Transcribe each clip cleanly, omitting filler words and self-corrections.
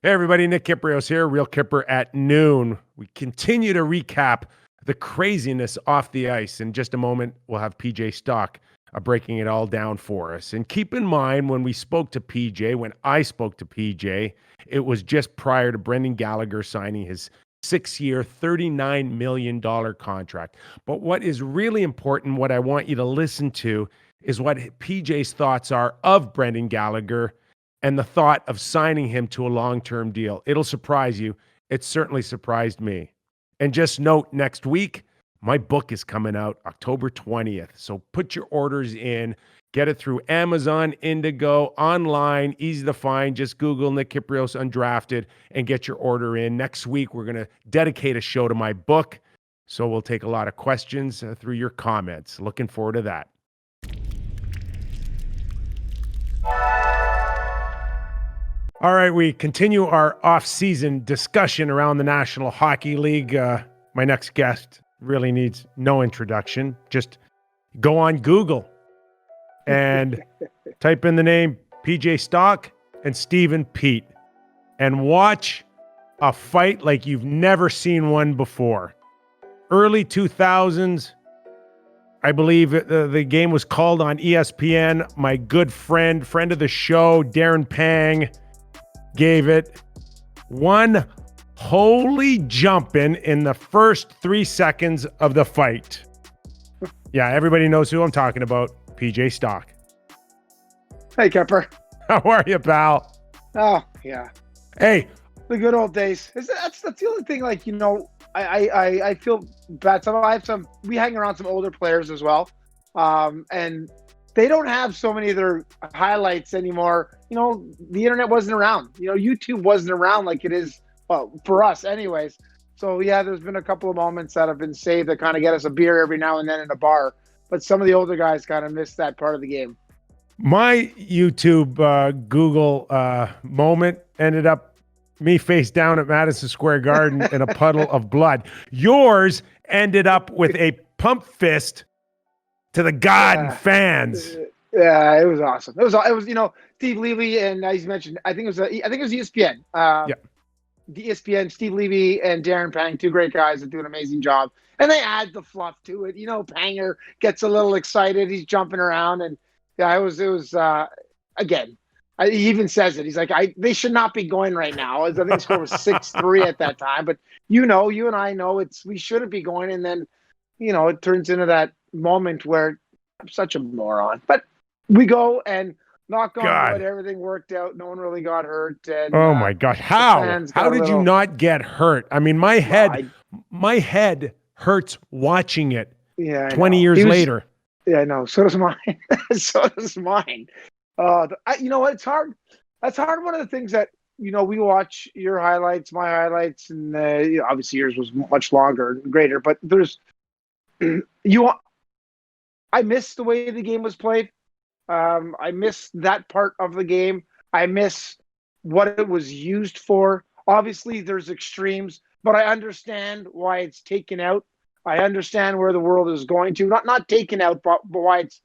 Hey everybody, Nick Kiprios here, Real Kipper at noon. We continue to recap the craziness off the ice. In just a moment, we'll have PJ Stock breaking it all down for us. And keep in mind, when I spoke to PJ, it was just prior to Brendan Gallagher signing his 6-year, $39 million contract. But what is really important, what I want you to listen to, is what PJ's thoughts are of Brendan Gallagher and the thought of signing him to a long-term deal. It'll surprise you. It certainly surprised me. And just note, next week, my book is coming out October 20th. So put your orders in. Get it through Amazon, Indigo, online, easy to find. Just Google Nick Kiprios Undrafted and get your order in. Next week, we're going to dedicate a show to my book. So we'll take a lot of questions through your comments. Looking forward to that. All right, we continue our off-season discussion around the National Hockey League. My next guest really needs no introduction. Just go on Google and type in the name PJ Stock and Stephen Pete and watch a fight like you've never seen one before. Early 2000s, I believe the game was called on ESPN. My good friend of the show, Darren Pang, gave it one holy jumping in the first 3 seconds of the fight. Yeah, everybody knows who I'm talking about, PJ Stock. Hey, Kyper. How are you, pal? Oh, yeah. Hey. The good old days. That's the only thing, like, you know, I feel bad. We hang around some older players as well. And they don't have so many of their highlights anymore. You know, the internet wasn't around. You know, YouTube wasn't around like it is for us anyways. So, yeah, there's been a couple of moments that have been saved that kind of get us a beer every now and then in a bar. But some of the older guys kind of missed that part of the game. My YouTube Google moment ended up me face down at Madison Square Garden in a puddle of blood. Yours ended up with a pump fist to the God and fans. Yeah, it was awesome. It was you know, Steve Levy and as you mentioned, I think it was ESPN. Yeah. The ESPN, Steve Levy and Darren Pang, two great guys that do an amazing job. And they add the fluff to it. You know, Panger gets a little excited. He's jumping around. And yeah, it was again, he even says it. He's like, they should not be going right now. I think the score was 6-3 at that time. But you and I know we shouldn't be going. And then, you know, it turns into that moment where I'm such a moron. But we go and knock on wood, everything worked out. No one really got hurt. And, oh my God. How did you not get hurt? I mean, my head hurts watching it 20 years later. Yeah, I know. So does mine. So does mine. You know what? It's hard. That's hard. One of the things that, you know, we watch your highlights, my highlights, and you know, obviously yours was much longer and greater, but I miss the way the game was played. I miss that part of the game. I miss what it was used for. Obviously, there's extremes, but I understand why it's taken out. I understand where the world is going to. Not taken out, but why it's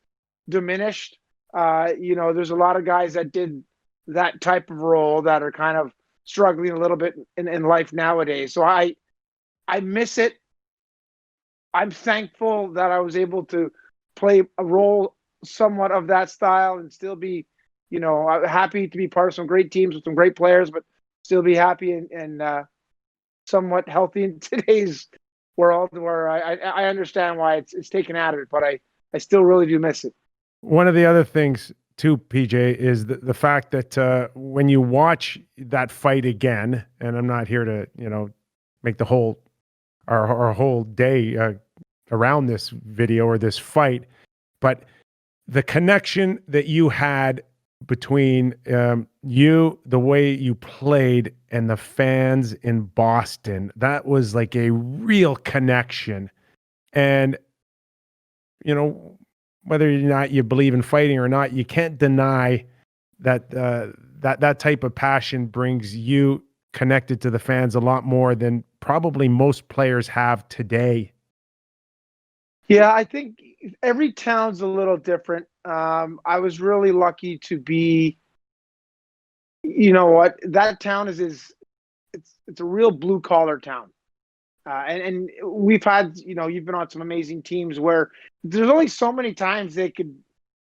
diminished. You know, there's a lot of guys that did that type of role that are kind of struggling a little bit in life nowadays. So I miss it. I'm thankful that I was able to play a role somewhat of that style and still be, you know, happy to be part of some great teams with some great players, but still be happy and somewhat healthy in today's world where I understand why it's taken out of it, but I still really do miss it. One of the other things too, PJ, is the fact that when you watch that fight again, and I'm not here to, you know, make the whole our whole day around this video or this fight, but the connection that you had between you, the way you played, and the fans in Boston, that was like a real connection. And, you know, whether or not you believe in fighting or not, you can't deny that that type of passion brings you connected to the fans a lot more than probably most players have today. Yeah, I think every town's a little different. I was really lucky to be You know what? That town it's a real blue collar town. And we've had, you've been on some amazing teams where there's only so many times they could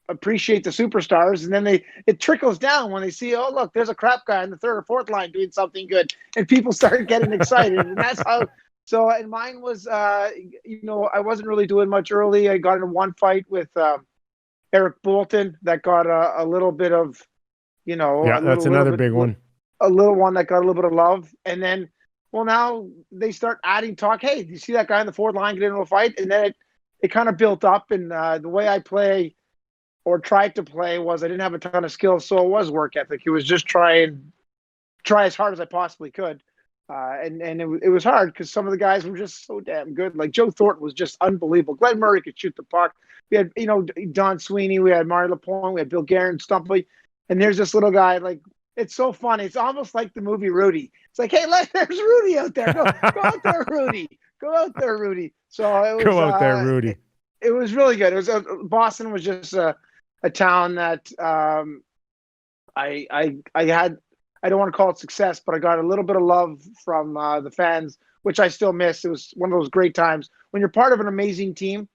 appreciate the superstars, and then it trickles down when they see, oh look, there's a crap guy in the third or fourth line doing something good, and people start getting excited, and that's how. So, and mine was, I wasn't really doing much early. I got in one fight with Eric Bolton that got a little bit of, Yeah, that's another big one. A little one that got a little bit of love, and then. Well, now they start adding talk. Hey, do you see that guy in the fourth line get into a fight? And then it kind of built up. And the way I play or tried to play was I didn't have a ton of skills, so it was work ethic. It was just try as hard as I possibly could. And it was hard because some of the guys were just so damn good. Like Joe Thornton was just unbelievable. Glenn Murray could shoot the puck. We had, Don Sweeney. We had Mario Lapointe. We had Bill Guerin, Stumpy. And there's this little guy, like, it's so funny. It's almost like the movie Rudy. It's like, hey, there's Rudy out there. Go out there, Rudy. Go out there, Rudy. So it was, go out there, Rudy. It was really good. It was Boston was just a town that I had. I don't want to call it success, but I got a little bit of love from the fans, which I still miss. It was one of those great times when you're part of an amazing team,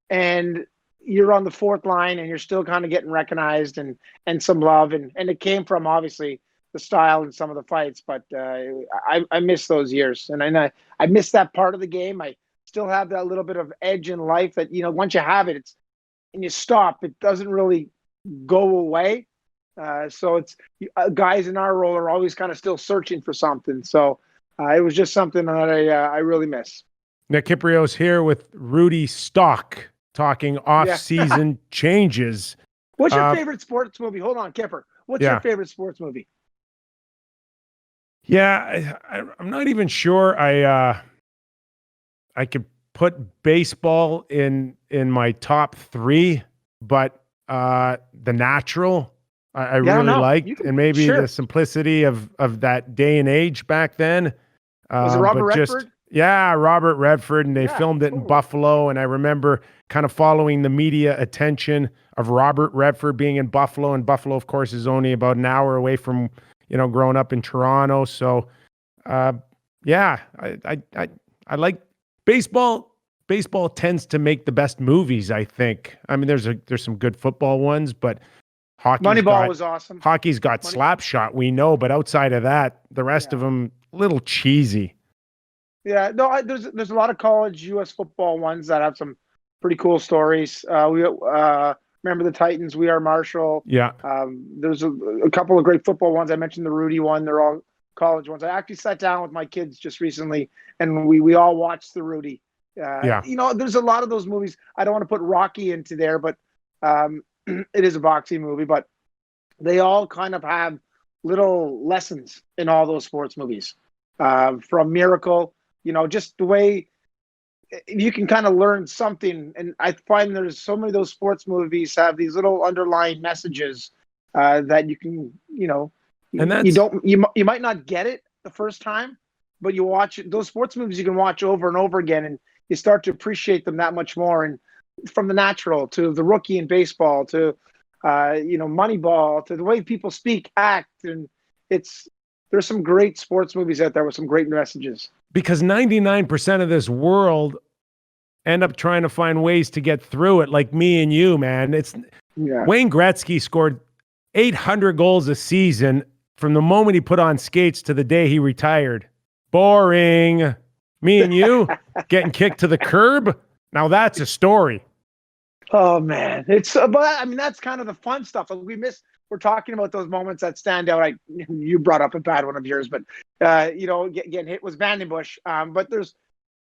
and you're on the fourth line and you're still kind of getting recognized and some love. And it came from obviously the style and some of the fights, but I miss those years. And I miss that part of the game. I still have that little bit of edge in life that, once you have it, and you stop, it doesn't really go away. So it's guys in our role are always kind of still searching for something. So it was just something that I really miss. Nick Kiprio's here with Rudy Stock, talking off-season changes. What's your favorite sports movie? Hold on, Kipper. What's your favorite sports movie? Yeah, I'm not even sure. I could put baseball in my top 3, but The Natural I really liked, and maybe the simplicity of that day and age back then. Was it Robert Redford? Robert Redford, and they filmed it in Buffalo. And I remember kind of following the media attention of Robert Redford being in Buffalo. And Buffalo, of course, is only about an hour away from, growing up in Toronto. So, I like baseball. Baseball tends to make the best movies, I think. I mean, there's some good football ones, but Moneyball was awesome. Hockey's got Slapshot, we know, but outside of that, the rest of them a little cheesy. Yeah, no, there's a lot of college U.S. football ones that have some pretty cool stories. We remember the Titans. We Are Marshall. Yeah. There's a couple of great football ones. I mentioned the Rudy one. They're all college ones. I actually sat down with my kids just recently, and we all watched the Rudy. There's a lot of those movies. I don't want to put Rocky into there, but it is a boxing movie. But they all kind of have little lessons in all those sports movies. From Miracle. Just the way you can kind of learn something. And I find there's so many of those sports movies have these little underlying messages that you can, and you might not get it the first time, but you watch it. Those sports movies you can watch over and over again, and you start to appreciate them that much more. And from The Natural to The Rookie in baseball to, Moneyball to the way people speak, act, and there's some great sports movies out there with some great messages. Because 99% of this world end up trying to find ways to get through it, like me and you, man. Wayne Gretzky scored 800 goals a season from the moment he put on skates to the day he retired. Boring. Me and you getting kicked to the curb. Now that's a story. Oh man, that's kind of the fun stuff. We're talking about those moments that stand out. You brought up a bad one of yours, but getting hit was Vandenbush. But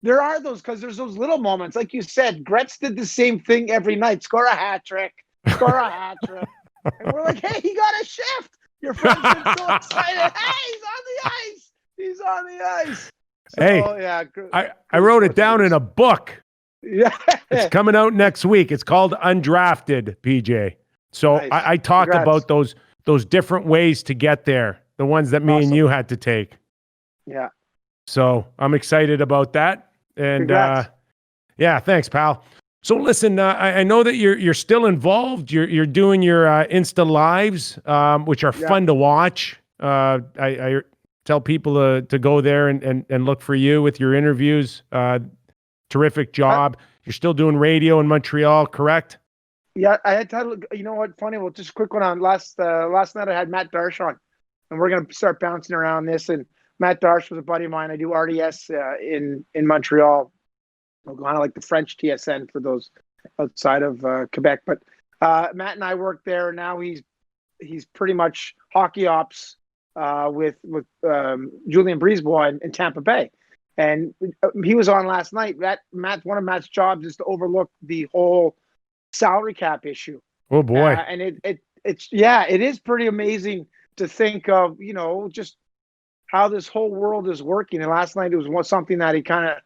there are those, because there's those little moments, like you said. Gretz did the same thing every night: score a hat trick, and we're like, hey, he got a shift. Your friends get so excited. Hey, he's on the ice. So, hey, I wrote it down in a book. Yeah, it's coming out next week. It's called Undrafted, PJ. So nice. I talk about those different ways to get there, the ones that me and you had to take. Yeah. So I'm excited about that. And thanks, pal. So listen, I know that you're still involved. You're doing your Insta Lives, which are fun to watch. I tell people to go there and look for you with your interviews. Terrific job. You're still doing radio in Montreal, correct? Yeah, I had to. You know what? Funny. Well, just a quick one on last night. I had Matt Darsh on, and we're gonna start bouncing around this. And Matt Darsh was a buddy of mine. I do RDS in Montreal, kind of like the French TSN for those outside of Quebec. But Matt and I worked there, and now he's pretty much hockey ops with Julien Brisebois in Tampa Bay. And he was on last night. One of Matt's jobs is to overlook the whole salary cap issue. Oh boy! And it is pretty amazing to think of, just how this whole world is working. And last night it was something that he kind of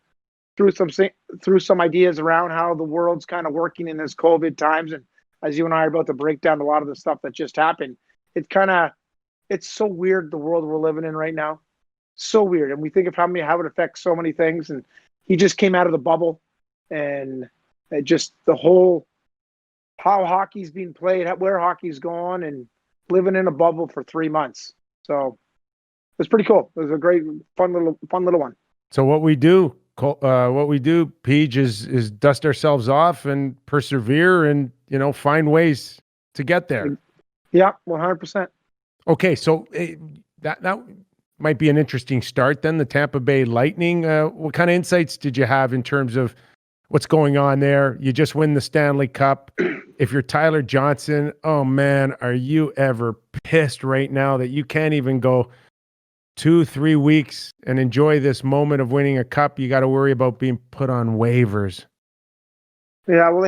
threw some ideas around how the world's kind of working in this COVID times. And as you and I are about to break down a lot of the stuff that just happened, it's so weird, the world we're living in right now. So weird. And we think of how it affects so many things. And he just came out of the bubble, and just the whole, how hockey's being played, where hockey's going, and living in a bubble for 3 months. So it was pretty cool. It was a great, fun little one. So what we do, Peach, is dust ourselves off and persevere, and find ways to get there. Yeah, 100%. Okay, so that might be an interesting start then, the Tampa Bay Lightning. What kind of insights did you have in terms of what's going on there? You just win the Stanley Cup. If you're Tyler Johnson, oh man, are you ever pissed right now that you can't even go 2-3 weeks and enjoy this moment of winning a cup? You got to worry about being put on waivers. Yeah, well,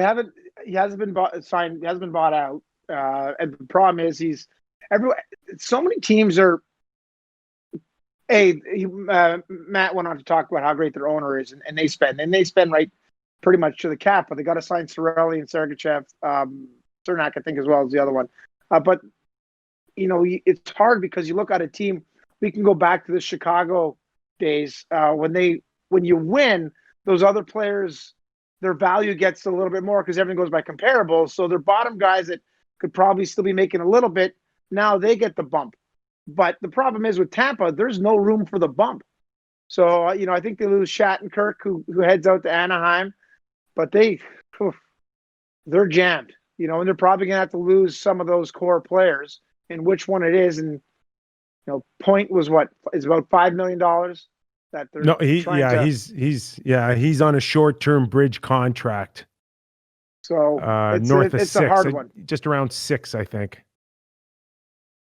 he hasn't been bought out. And the problem is so many teams are. Matt went on to talk about how great their owner is, and they spend right pretty much to the cap, but they got to sign Cirelli and Sergachev, Cernak, I think, as well as the other one. But it's hard because you look at a team. We can go back to the Chicago days when you win, those other players, their value gets a little bit more because everything goes by comparables. So their bottom guys that could probably still be making a little bit, now they get the bump. But the problem is with Tampa, there's no room for the bump. So, I think they lose Shattenkirk, who heads out to Anaheim, but they're jammed, and they're probably going to have to lose some of those core players, and which one it is. And, Point is about $5 million that they're he's on a short-term bridge contract. So north of it's 6, a hard one. Just around 6, I think.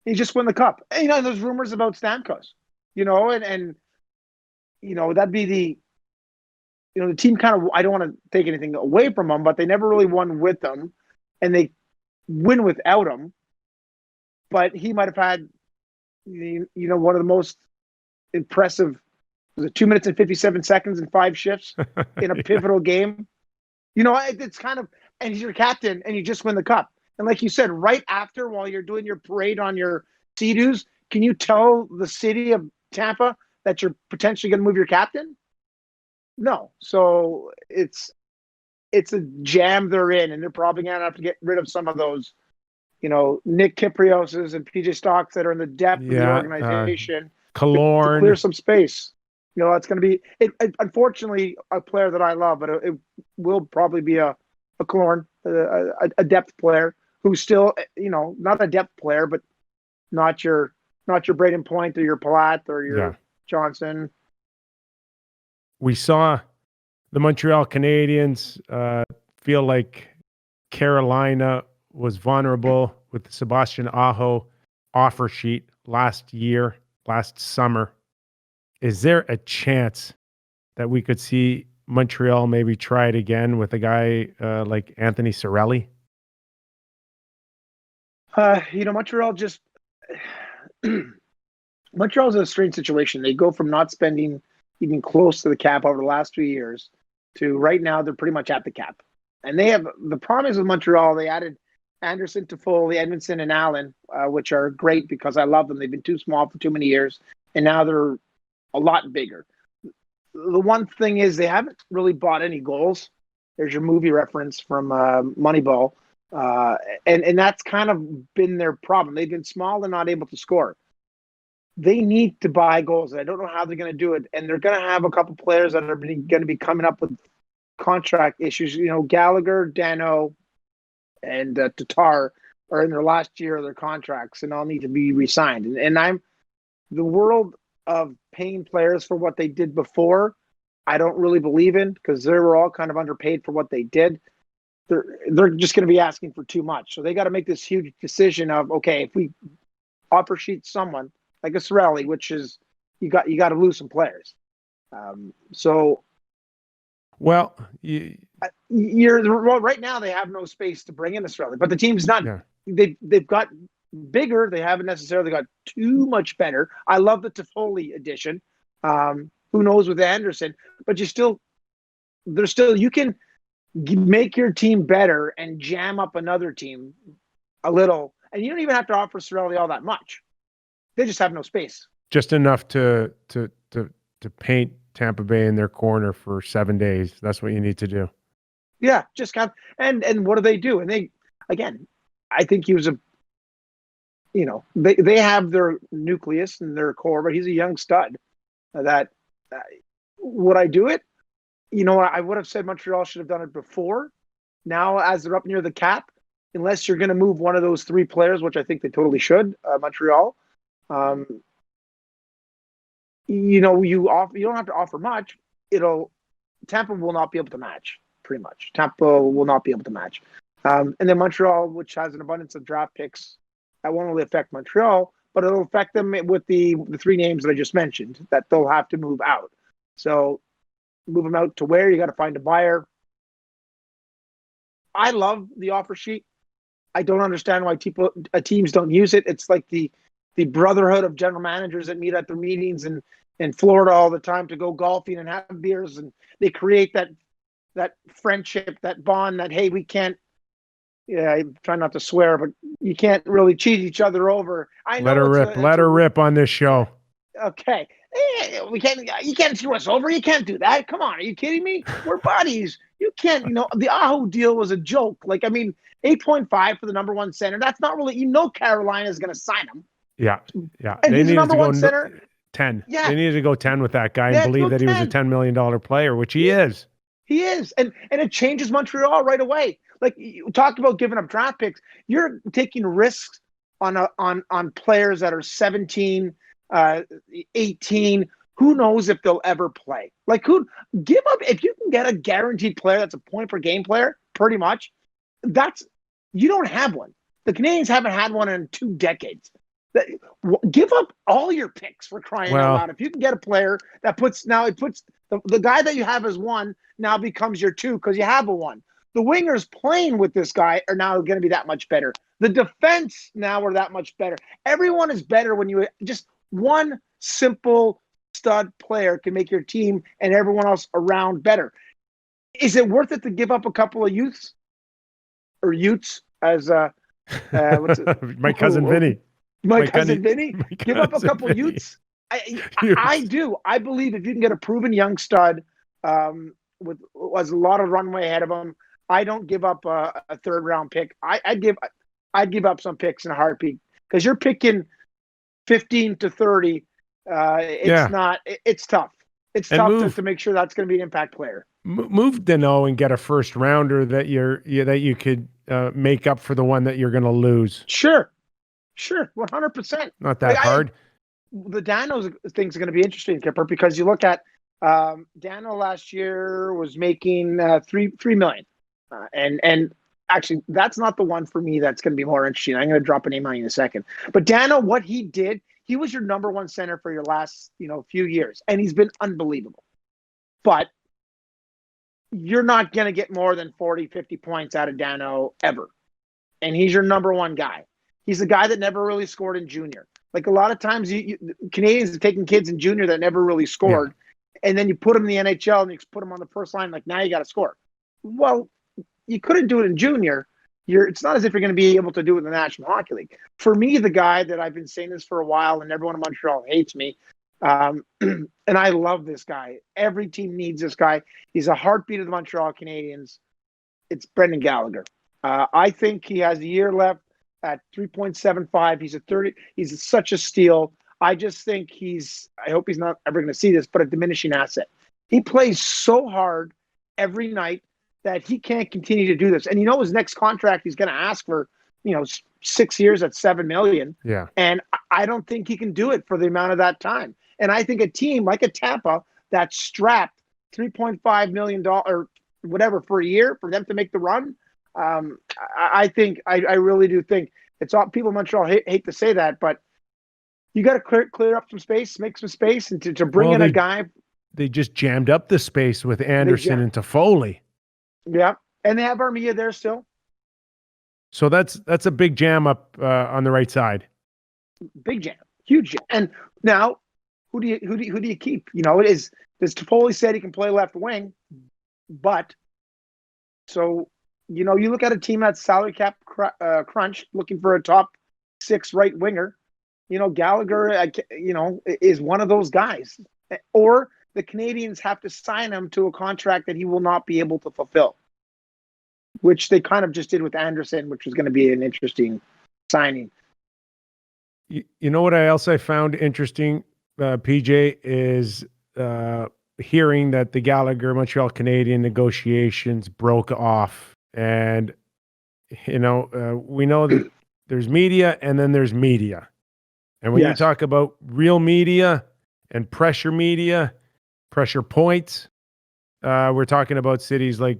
He just won the cup. And, there's rumors about Stamkos, and that'd be the team kind of, I don't want to take anything away from them, but they never really won with them, and they win without him. But he might have had, one of the most impressive, was it 2 minutes and 57 seconds and 5 shifts in a pivotal game? It's kind of, and he's your captain, and you just win the cup. And like you said, right after, while you're doing your parade on your Sea-Doos, can you tell the city of Tampa that you're potentially going to move your captain? No. So it's a jam they're in, and they're probably going to have to get rid of some of those, Nick Kyprioses and PJ Stocks that are in the depth of the organization. Killorn. To clear some space. That's going to be, unfortunately, a player that I love, but it will probably be a Killorn, a depth player who's still, not a depth player, but not your Braden Point or your Palat or your Johnson. We saw the Montreal Canadiens feel like Carolina was vulnerable with the Sebastian Aho offer sheet last summer. Is there a chance that we could see Montreal maybe try it again with a guy like Anthony Cirelli? Montreal's in a strange situation. They go from not spending even close to the cap over the last 2 years to right now they're pretty much at the cap. And they have, the problem is with Montreal, they added Anderson, Toffoli, Edmondson, and Allen, which are great because I love them. They've been too small for too many years, and now they're a lot bigger. The one thing is they haven't really bought any goals. There's your movie reference from Moneyball. And that's kind of been their problem. They've been small and not able to score. they need to buy goals. I don't know how they're going to do it, and they're going to have a couple players that are going to be coming up with contract issues. Gallagher, Dano, and Tatar are in their last year of their contracts, and all need to be re-signed. And I'm the world of paying players for what they did before. I don't really believe in, because they were all kind of underpaid for what they did. They're just going to be asking for too much, so they got to make this huge decision of, okay, if we offer sheet someone like a Cirelli, which is you got to lose some players. Well, right now they have no space to bring in a Cirelli, but the team's not. Yeah. They've got bigger. They haven't necessarily got too much better. I love the Toffoli addition. Who knows with Anderson, but you can make your team better and jam up another team a little, and you don't even have to offer Cirelli all that much. They just have no space. Just enough to paint Tampa Bay in their corner for 7 days. That's what you need to do. Yeah, just kind of, and what do they do? And I think he was they have their nucleus and their core, but he's a young stud. Would I do it? I would have said Montreal should have done it before. Now, as they're up near the cap, unless you're going to move one of those three players, which I think they totally should, Montreal. You don't have to offer much. Tampa will not be able to match. Pretty much, Tampa will not be able to match. And then Montreal, which has an abundance of draft picks, that won't really affect Montreal, but it'll affect them with the three names that I just mentioned that they'll have to move out. So move them out to where? You got to find a buyer. I love the offer sheet. I don't understand why teams don't use it. It's like the brotherhood of general managers that meet at their meetings in Florida all the time to go golfing and have beers, and they create that friendship, that bond that, hey, we can't, I try not to swear, but you can't really cheat each other over. Let her rip on this show. Okay. You can't screw us over. You can't do that. Come on. Are you kidding me? We're buddies. You can't, the Aho deal was a joke. 8.5 for the number one center. That's not really, Carolina's going to sign him. Yeah. And he's the number one center. 10. Yeah. They needed to go 10 with that guy and believe that he was a $10 million player, which he is. He is. And it changes Montreal right away. Like you talked about giving up draft picks. You're taking risks on players that are 17, 18. Who knows if they'll ever play? Give up if you can get a guaranteed player that's a point per game player, pretty much. You don't have one. The Canadiens haven't had one in 2 decades. Give up all your picks, for crying out loud. If you can get a player that puts the guy that you have as 1 now becomes your 2 because you have a 1. The wingers playing with this guy are now going to be that much better. The defense now are that much better. Everyone is better when you just one simple stud player can make your team and everyone else around better. Is it worth it to give up a couple of youths or Utes as my cousin Vinny? My cousin Vinny? Give up a couple of Utes? I do. I believe if you can get a proven young stud with a lot of runway ahead of him, I don't give up a 3rd round pick. I'd give up some picks in a heartbeat because you're picking 15 to 30. It's tough. It's tough to make sure that's going to be an impact player. Move Dano and get a 1st rounder that you could make up for the one that you're going to lose. Sure, 100%. Not that hard. The Dano thing's going to be interesting, Kyper, because you look at Dano last year was making $3 million, and actually that's not the one for me that's going to be more interesting. I'm going to drop a name on you in a second. But Dano, what he did, he was your number 1 center for your last few years, and he's been unbelievable. But you're not going to get more than 40, 50 points out of Dano ever, and he's your number 1 guy. He's a guy that never really scored in junior. Like a lot of times, Canadians are taking kids in junior that never really scored, and then you put them in the NHL and you put them on the first line. Like now you got to score. Well, you couldn't do it in junior. It's not as if you're going to be able to do it in the National Hockey League. For me, the guy that I've been saying this for a while, and everyone in Montreal hates me, and I love this guy. Every team needs this guy. He's a heartbeat of the Montreal Canadiens. It's Brendan Gallagher. I think he has a year left at 3.75. He's such a steal. I just think I hope he's not ever going to see this, but a diminishing asset. He plays so hard every night that he can't continue to do this. And his next contract, he's going to ask for, 6 years at $7 million. Yeah. And I don't think he can do it for the amount of that time. And I think a team like a Tampa that's strapped $3.5 million or whatever for a year for them to make the run. I really do think it's all people in Montreal hate to say that, but you got to clear up some space, make some space, and to bring in a guy. They just jammed up the space with Anderson and Toffoli. Yeah, and they have Armia there still. So that's a big jam up on the right side. Big jam, huge jam. And now, who do you keep? Does Toffoli said he can play left wing, but so you look at a team that's salary cap crunch, looking for a top 6 right winger. Gallagher, is one of those guys. Or the Canadiens have to sign him to a contract that he will not be able to fulfill, which they kind of just did with Anderson, which was going to be an interesting signing. You know what I found interesting, PJ, is hearing that the Gallagher Montreal Canadiens negotiations broke off. And, we know that there's media and then there's media. And when you talk about real media and pressure points, we're talking about cities like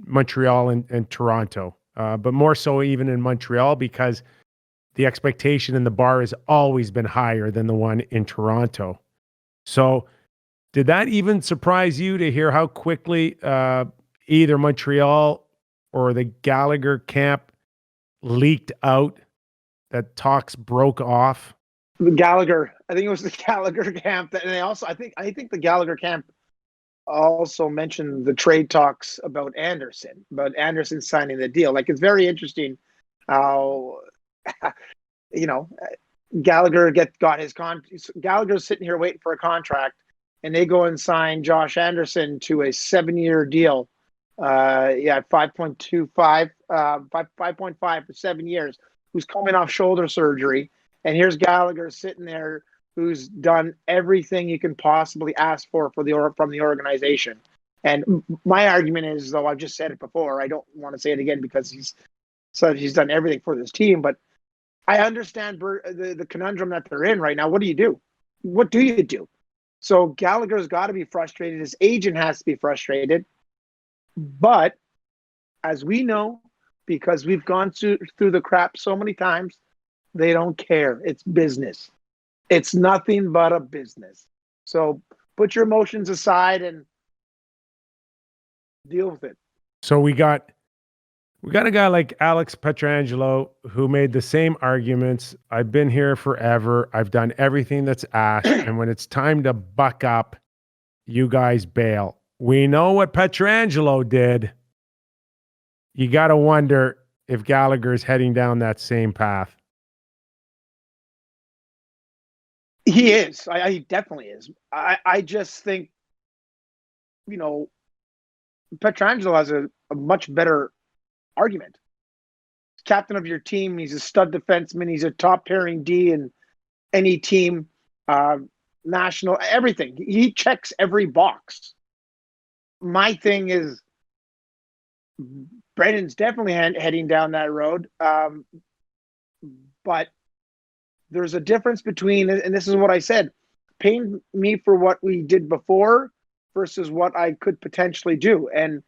Montreal and Toronto, but more so even in Montreal because the expectation in the bar has always been higher than the one in Toronto. So did that even surprise you to hear how quickly either Montreal or the Gallagher camp leaked out that talks broke off? I think it was the Gallagher camp and I think the Gallagher camp also mentioned the trade talks about Anderson signing the deal. Like, it's very interesting how Gallagher got his Gallagher's sitting here waiting for a contract, and they go and sign Josh Anderson to a 7-year deal. 5.25, 5.5 for 7 years, who's coming off shoulder surgery. And here's Gallagher sitting there, who's done everything you can possibly ask for from the organization. And my argument is, though I've just said it before, I don't want to say it again because he's done everything for this team. But I understand the conundrum that they're in right now. What do you do? What do you do? So Gallagher's got to be frustrated. His agent has to be frustrated. But as we know, because we've gone through the crap so many times, they don't care. It's business. It's nothing but a business. So put your emotions aside and deal with it. So we got a guy like Alex Pietrangelo who made the same arguments. I've been here forever. I've done everything that's asked. And when it's time to buck up, you guys bail. We know what Pietrangelo did. You got to wonder if Gallagher's heading down that same path. He is. He definitely is. I just think, Pietrangelo has a much better argument. He's captain of your team. He's a stud defenseman. He's a top pairing D in any team, national, everything. He checks every box. My thing is, Brendan's definitely heading down that road. But there's a difference between, and this is what I said, paying me for what we did before versus what I could potentially do. And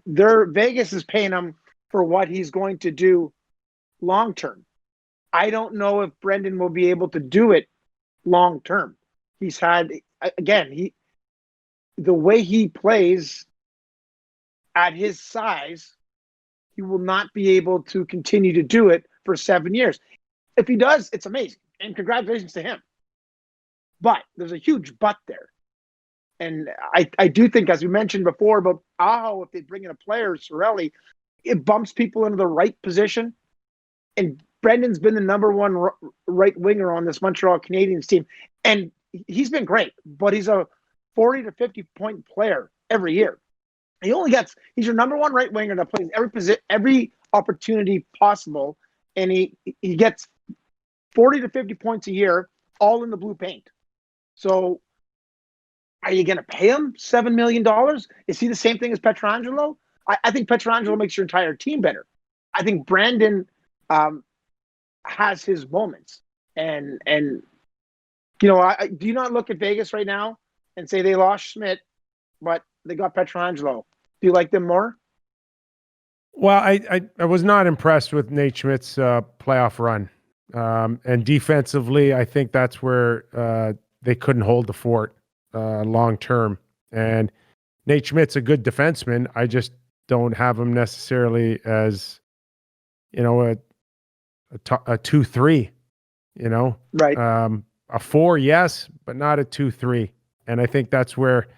Vegas is paying him for what he's going to do long term. I don't know if Brendan will be able to do it long term. He's had, again, the way he plays at his size, he will not be able to continue to do it for 7 years. If he does, it's amazing. And congratulations to him. But there's a huge but there. And I do think, as we mentioned before, about Aho, if they bring in a player, Cirelli, it bumps people into the right position. And Brendan's been the number one right winger on this Montreal Canadiens team. And he's been great, but he's a 40 to 50 point player every year. He's your number one right winger that plays every opportunity possible. And he gets 40 to 50 points a year, all in the blue paint. So are you going to pay him $7 million? Is he the same thing as Pietrangelo? I think Pietrangelo makes your entire team better. I think Brandon has his moments. And do you not look at Vegas right now and say they lost Schmidt, but they got Pietrangelo? Do you like them more? Well, I was not impressed with Nate Schmidt's playoff run. And defensively, I think that's where they couldn't hold the fort long term. And Nate Schmidt's a good defenseman. I just don't have him necessarily as, a 2-3, Right. A 4, yes, but not a 2-3. And I think that's where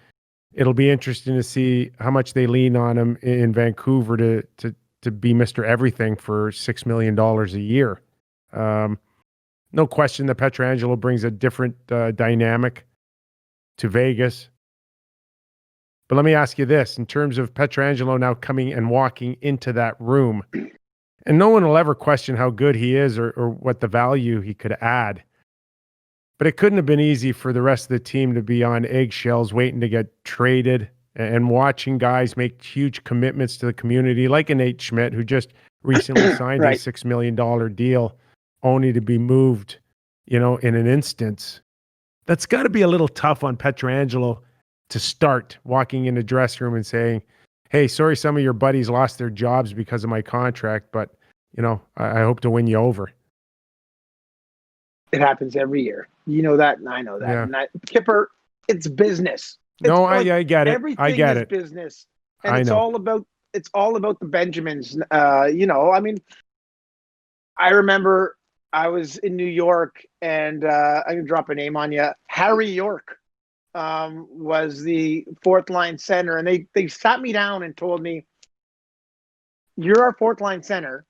it'll be interesting to see how much they lean on him in Vancouver to be Mr. Everything for $6 million a year. No question that Pietrangelo brings a different dynamic to Vegas. But let me ask you this, in terms of Pietrangelo now coming and walking into that room, and no one will ever question how good he is or what the value he could add. But it couldn't have been easy for the rest of the team to be on eggshells waiting to get traded and watching guys make huge commitments to the community, like a Nate Schmidt, who just recently signed Right. a $6 million deal, only to be moved, in an instance. That's got to be a little tough on Pietrangelo to start walking in the dressing room and saying, hey, sorry, some of your buddies lost their jobs because of my contract, but, I hope to win you over. It happens every year. You know that, and I know that. Yeah. And Kyper, it's business. No, I get it. Everything I get is it. business, and I it's know. all about the Benjamins. I remember I was in New York, and I can drop a name on you. Harry York was the fourth line center, and they sat me down and told me, "You're our fourth line center.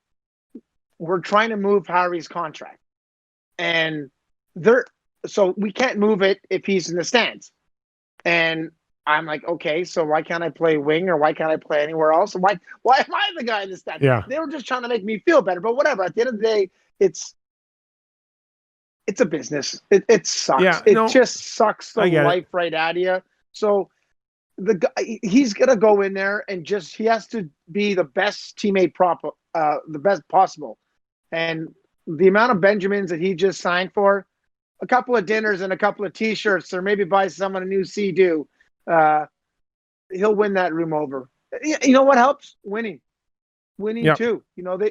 We're trying to move Harry's contract, and so we can't move it if he's in the stands." And I'm like, okay, so why can't I play wing, or why can't I play anywhere else? Why am I the guy in the stands? Yeah. They were just trying to make me feel better, but whatever. At the end of the day, it's a business. It sucks. Yeah, it just sucks the life right out of you. So the guy, he's gonna go in there and he has to be the best teammate the best possible. And the amount of Benjamins that he just signed for, a couple of dinners and a couple of T-shirts, or maybe buy someone a new Sea-Doo, he'll win that room over. You know what helps? Winning Yep. too.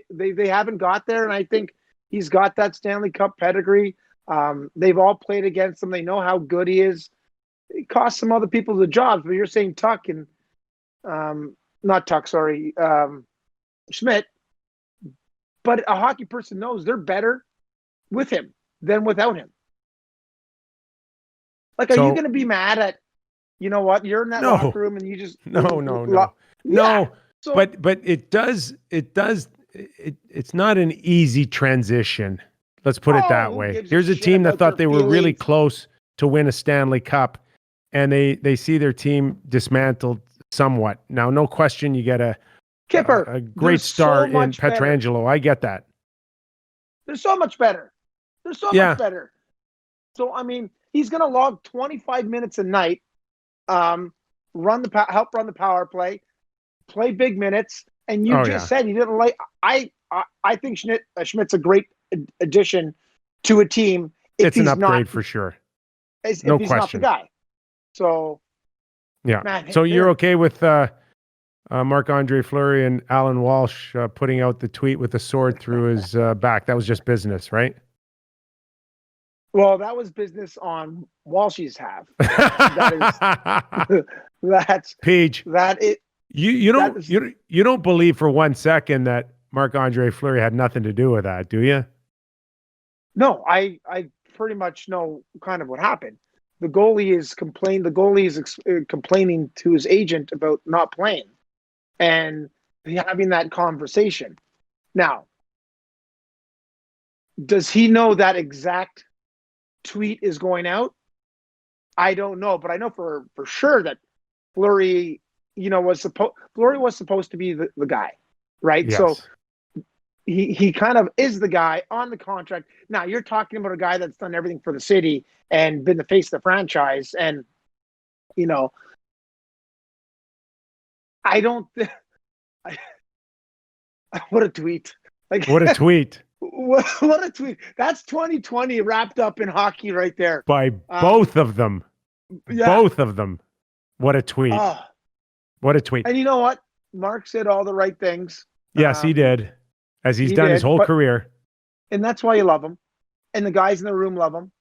They haven't got there, and I think he's got that Stanley Cup pedigree. They've all played against him. They know how good he is. It cost some other people the jobs, but you're saying Tuck and not Tuck, sorry, Schmidt. But a hockey person knows they're better with him than without him. Like, are you going to be mad at, you know what? You're in that locker room and you just no. So, but it's not an easy transition. Let's put it that way. Here's a team that thought they were really close to win a Stanley Cup, and they see their team dismantled somewhat. Now, no question, you get a great start in Pietrangelo. I get that. They're so much better. Much better. So, I mean, he's going to log 25 minutes a night, help run the power play, play big minutes. And you said you didn't like. I think Schmidt's a great addition to a team. It's an upgrade for sure. No question. Not the guy. So, yeah. Man, so you're okay with Marc-Andre Fleury and Alan Walsh putting out the tweet with the sword through his back? That was just business, right? Well, that was business on Walsh's half. That's Page. That it. You don't believe for 1 second that Marc-Andre Fleury had nothing to do with that, do you? No, I pretty much know kind of what happened. The goalie is complaining to his agent about not playing, and having that conversation. Now, does he know that exact tweet is going out? I don't know, but I know for sure that Fleury, Fleury was supposed to be the guy, right? Yes. So he kind of is the guy on the contract. Now you're talking about a guy that's done everything for the city and been the face of the franchise. And, you know, I don't, what a tweet. Like, What a tweet what a tweet. That's 2020 wrapped up in hockey right there. by both of them. Yeah. Both of them. What a tweet. What a tweet. And you know what? Mark said all the right things. Yes, he did. As he's done his whole career. And that's why you love him. And the guys in the room love him.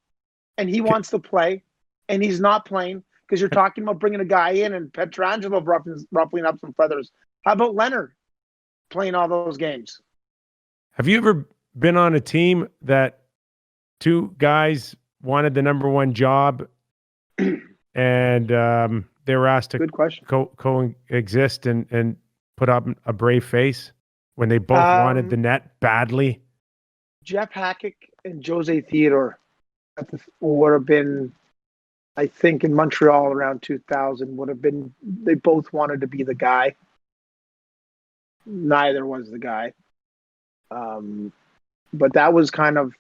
And he wants to play. And he's not playing because you're talking about bringing a guy in and Pietrangelo ruffling up some feathers. How about Leonard playing all those games? Have you ever been on a team that two guys wanted the number one job and they were asked to Good question. coexist and put up a brave face when they both wanted the net badly? Jeff Hackett and Jose Theodore would have been, I think, in Montreal around 2000 would have been, they both wanted to be the guy. Neither was the guy. But that was kind of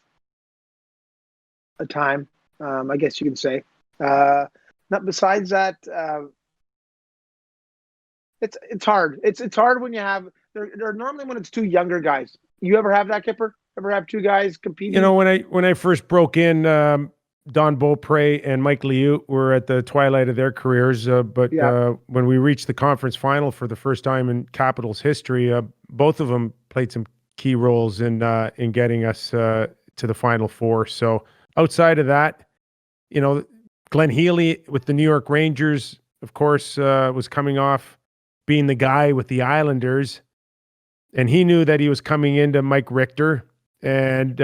a time, I guess you could say. Not besides that, it's hard. It's hard when you have they're normally when it's two younger guys. You ever have that, Kyper? Ever have two guys competing? You know, when I first broke in, Don Beaupre and Mike Liu were at the twilight of their careers. But when we reached the conference final for the first time in Capitals history, both of them played some key roles in getting us to the Final Four. So outside of that, you know, Glenn Healy with the New York Rangers, of course, was coming off being the guy with the Islanders, and he knew that he was coming into Mike Richter and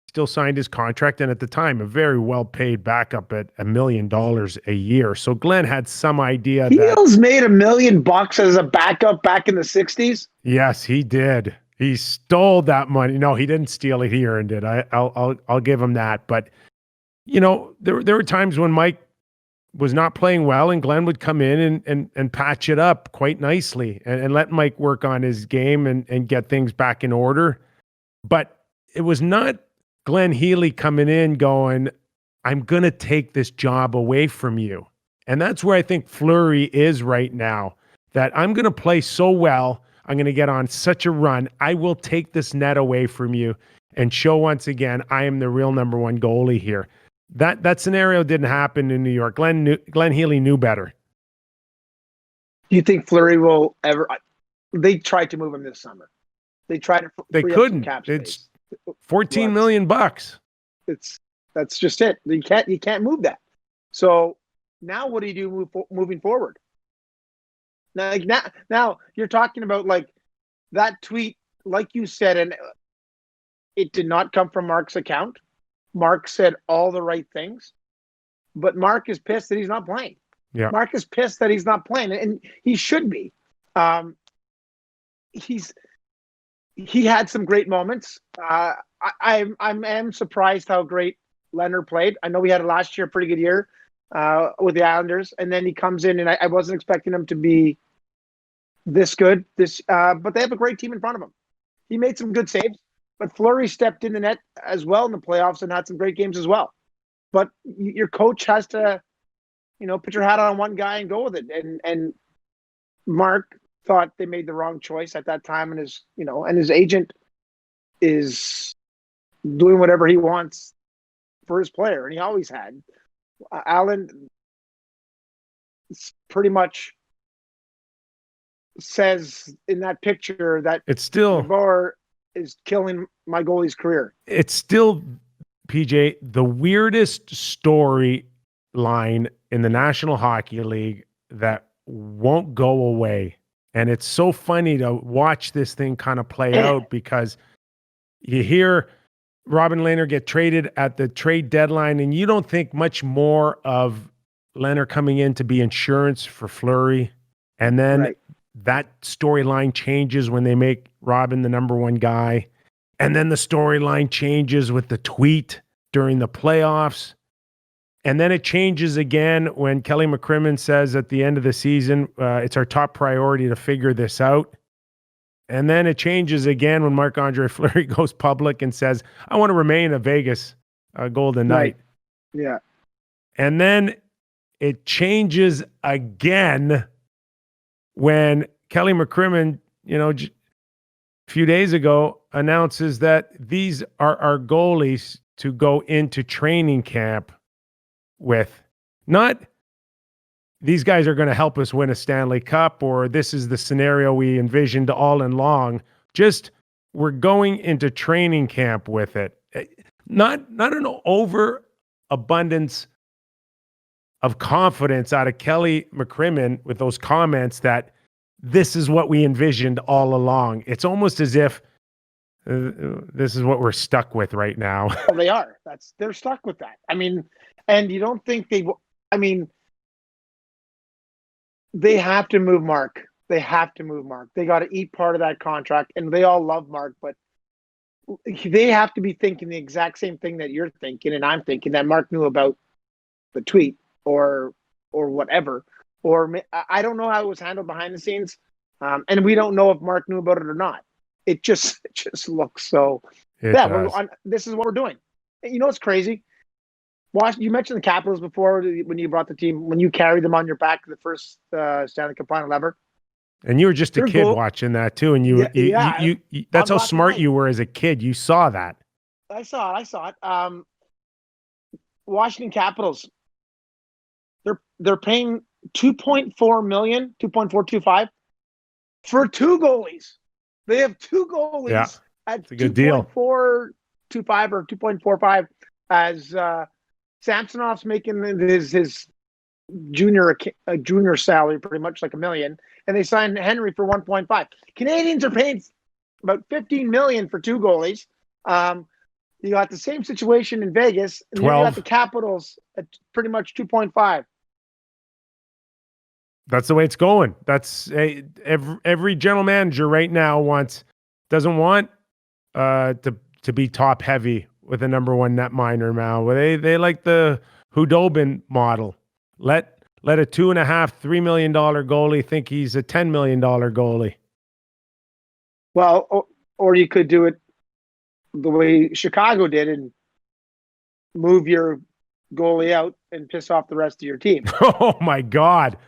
still signed his contract. And at the time, a very well-paid backup at $1 million a year. So Glenn had some idea Heels made $1 million as a backup back in the 60s. Yes, he did. He stole that money. No, he didn't steal it. He earned it. I'll give him that. But you know, there were times when Mike was not playing well, and Glenn would come in and patch it up quite nicely and let Mike work on his game and get things back in order. But it was not Glenn Healy coming in going, I'm going to take this job away from you. And that's where I think Fleury is right now, that I'm going to play so well. I'm going to get on such a run. I will take this net away from you and show once again, I am the real number one goalie here. That scenario didn't happen in New York. Glenn Healy knew better. Do you think Fleury will ever? They tried to move him this summer. They tried to. They couldn't. It's $14 million. That's just it. You can't move that. So now what do you do moving forward? Now you're talking about like that tweet, like you said, and it did not come from Mark's account. Mark said all the right things, but Mark is pissed that he's not playing. Yeah. Mark is pissed that he's not playing, and he should be. He had some great moments. I am surprised how great Leonard played. I know we had last year a pretty good year with the Islanders, and then he comes in, and I wasn't expecting him to be this good. But they have a great team in front of him. He made some good saves. But Fleury stepped in the net as well in the playoffs and had some great games as well. But your coach has to, put your hat on one guy and go with it. And Mark thought they made the wrong choice at that time, and his agent is doing whatever he wants for his player, and he always had. Allen pretty much says in that picture that it's still DeBoer is killing my goalie's career. It's still, PJ, the weirdest storyline in the National Hockey League that won't go away. And it's so funny to watch this thing kind of play out because you hear Robin Lehner get traded at the trade deadline, and you don't think much more of Lehner coming in to be insurance for Fleury. And then that storyline changes when they make Robin the number one guy. And then the storyline changes with the tweet during the playoffs. And then it changes again when Kelly McCrimmon says at the end of the season, it's our top priority to figure this out. And then it changes again when Marc-Andre Fleury goes public and says, I want to remain a Vegas Golden Knight. Yeah. And then it changes again when Kelly McCrimmon, a few days ago, announces that these are our goalies to go into training camp with. Not these guys are going to help us win a Stanley Cup, or this is the scenario we envisioned all along. Just we're going into training camp with it. Not an overabundance of confidence out of Kelly McCrimmon with those comments that this is what we envisioned all along. It's almost as if this is what we're stuck with right now. Well, they are. They're stuck with that. I mean, and you don't think they have to move Mark. They have to move Mark. They got to eat part of that contract, and they all love Mark, but they have to be thinking the exact same thing that you're thinking, and I'm thinking that Mark knew about the tweet or whatever. Or I don't know how it was handled behind the scenes, and we don't know if Mark knew about it or not. It just looks so. This is what we're doing. You know what's crazy? You mentioned the Capitals before when you brought the team, when you carried them on your back the first Stanley Cup final ever. And you were just a kid watching that too, and you that's how smart you were as a kid. You saw that. I saw it. Washington Capitals. They're paying $2.4 million, 2.425 for two goalies. They have two goalies at a good deal. 2.425 or 2.45 as Samsonov's making his junior salary pretty much like $1 million, and they signed Henry for 1.5. Canadians are paying about $15 million for two goalies. You got the same situation in Vegas, and 12. you got the Capitals at pretty much 2.5. That's the way it's going. That's every general manager right now doesn't want to be top heavy with a number one net minor now. They like the Hudobin model. Let a $2.5-3 million goalie think he's a $10 million goalie. Well, or you could do it the way Chicago did and move your goalie out and piss off the rest of your team. Oh my God.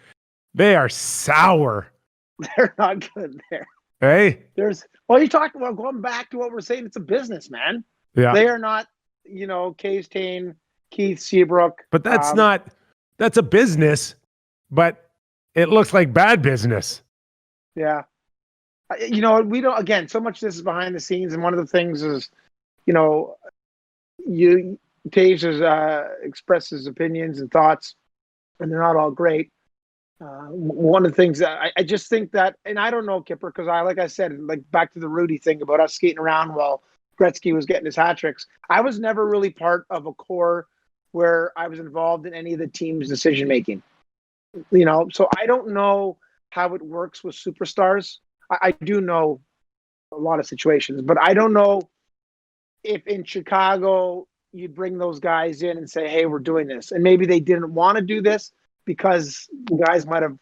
They are sour. They're not good there. Hey? You talked about going back to what we're saying. It's a business, man. Yeah. They are not, Case Tane, Keith Seabrook. But that's a business, but it looks like bad business. Yeah. We don't, again, so much of this is behind the scenes. And one of the things is, Taves has expressed his opinions and thoughts, and they're not all great. One of the things that I just think that, and I don't know, Kipper, because like I said, back to the Rudy thing about us skating around while Gretzky was getting his hat tricks. I was never really part of a core where I was involved in any of the team's decision making. So I don't know how it works with superstars. I do know a lot of situations, but I don't know if in Chicago you bring those guys in and say, hey, we're doing this. And maybe they didn't want to do this because the guys might have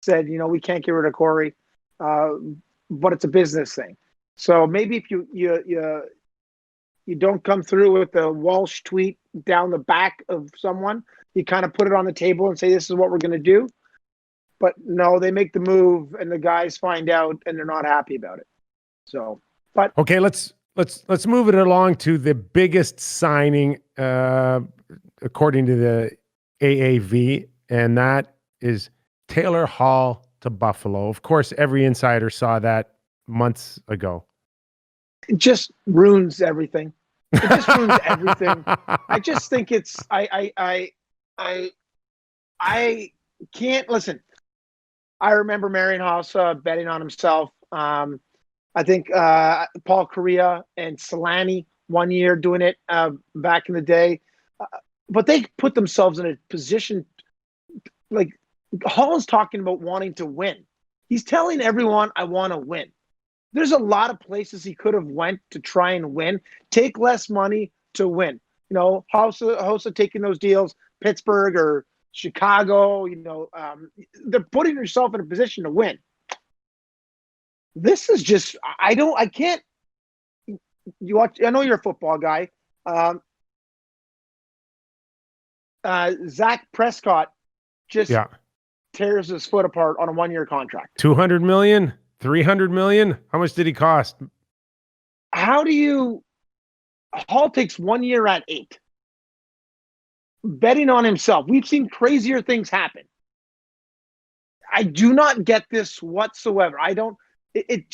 said, we can't get rid of Corey, but it's a business thing. So maybe if you don't come through with the Walsh tweet down the back of someone, you kind of put it on the table and say, this is what we're going to do. But no, they make the move and the guys find out and they're not happy about it. So, but okay, let's move it along to the biggest signing according to the AAV, and that is Taylor Hall to Buffalo. Of course, every insider saw that months ago. It just ruins everything. It just ruins everything. I just think it's I can't listen. I remember Marian Hossa betting on himself. I think Paul Correa and Solani one year doing it back in the day. But they put themselves in a position like Hall is talking about wanting to win. He's telling everyone, I want to win. There's a lot of places he could have went to try and win. Take less money to win. Hossa taking those deals, Pittsburgh or Chicago, they're putting yourself in a position to win. This is just, I can't, you watch, I know you're a football guy. Zach Prescott just tears his foot apart on a 1-year contract. 200 million, 300 million. How much did he cost? Hall takes 1 year at 8. Betting on himself. We've seen crazier things happen. I do not get this whatsoever. It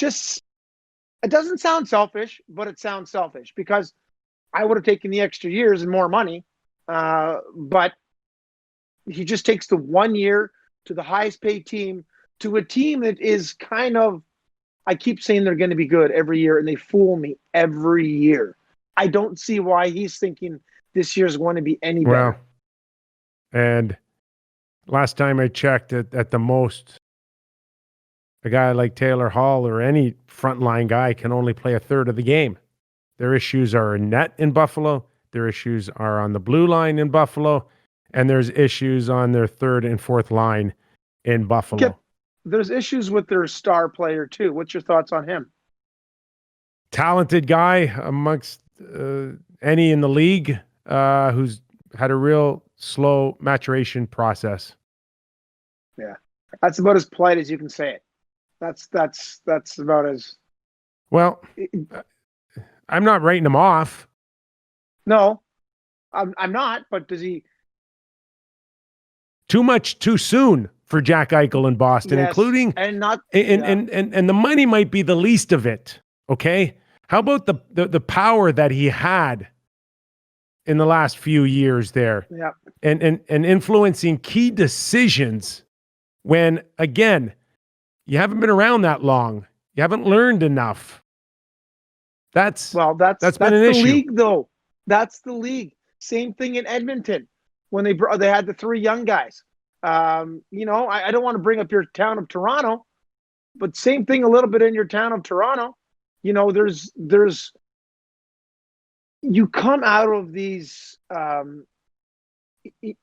doesn't sound selfish, but it sounds selfish because I would have taken the extra years and more money. But he just takes the 1 year to the highest paid team, to a team that is kind of, I keep saying they're going to be good every year, and they fool me every year. I don't see why he's thinking this year's going to be any better. Well, and last time I checked, at the most, a guy like Taylor Hall or any frontline guy can only play a third of the game. Their issues are in net in Buffalo. Their issues are on the blue line in Buffalo. And there's issues on their third and fourth line in Buffalo. Yep. There's issues with their star player, too. What's your thoughts on him? Talented guy amongst any in the league who's had a real slow maturation process. Yeah. That's about as polite as you can say it. That's about as... Well, I'm not writing him off. No, I'm not, but does he... Too much too soon for Jack Eichel in Boston, yes, including... And the money might be the least of it, okay? How about the power that he had in the last few years there? Yeah. And influencing key decisions when, again, you haven't been around that long. You haven't learned enough. That's been an issue. That's the league, though. That's the league. Same thing in Edmonton when they had the 3 young guys. I don't want to bring up your town of Toronto, but same thing a little bit in your town of Toronto. There's you come out of these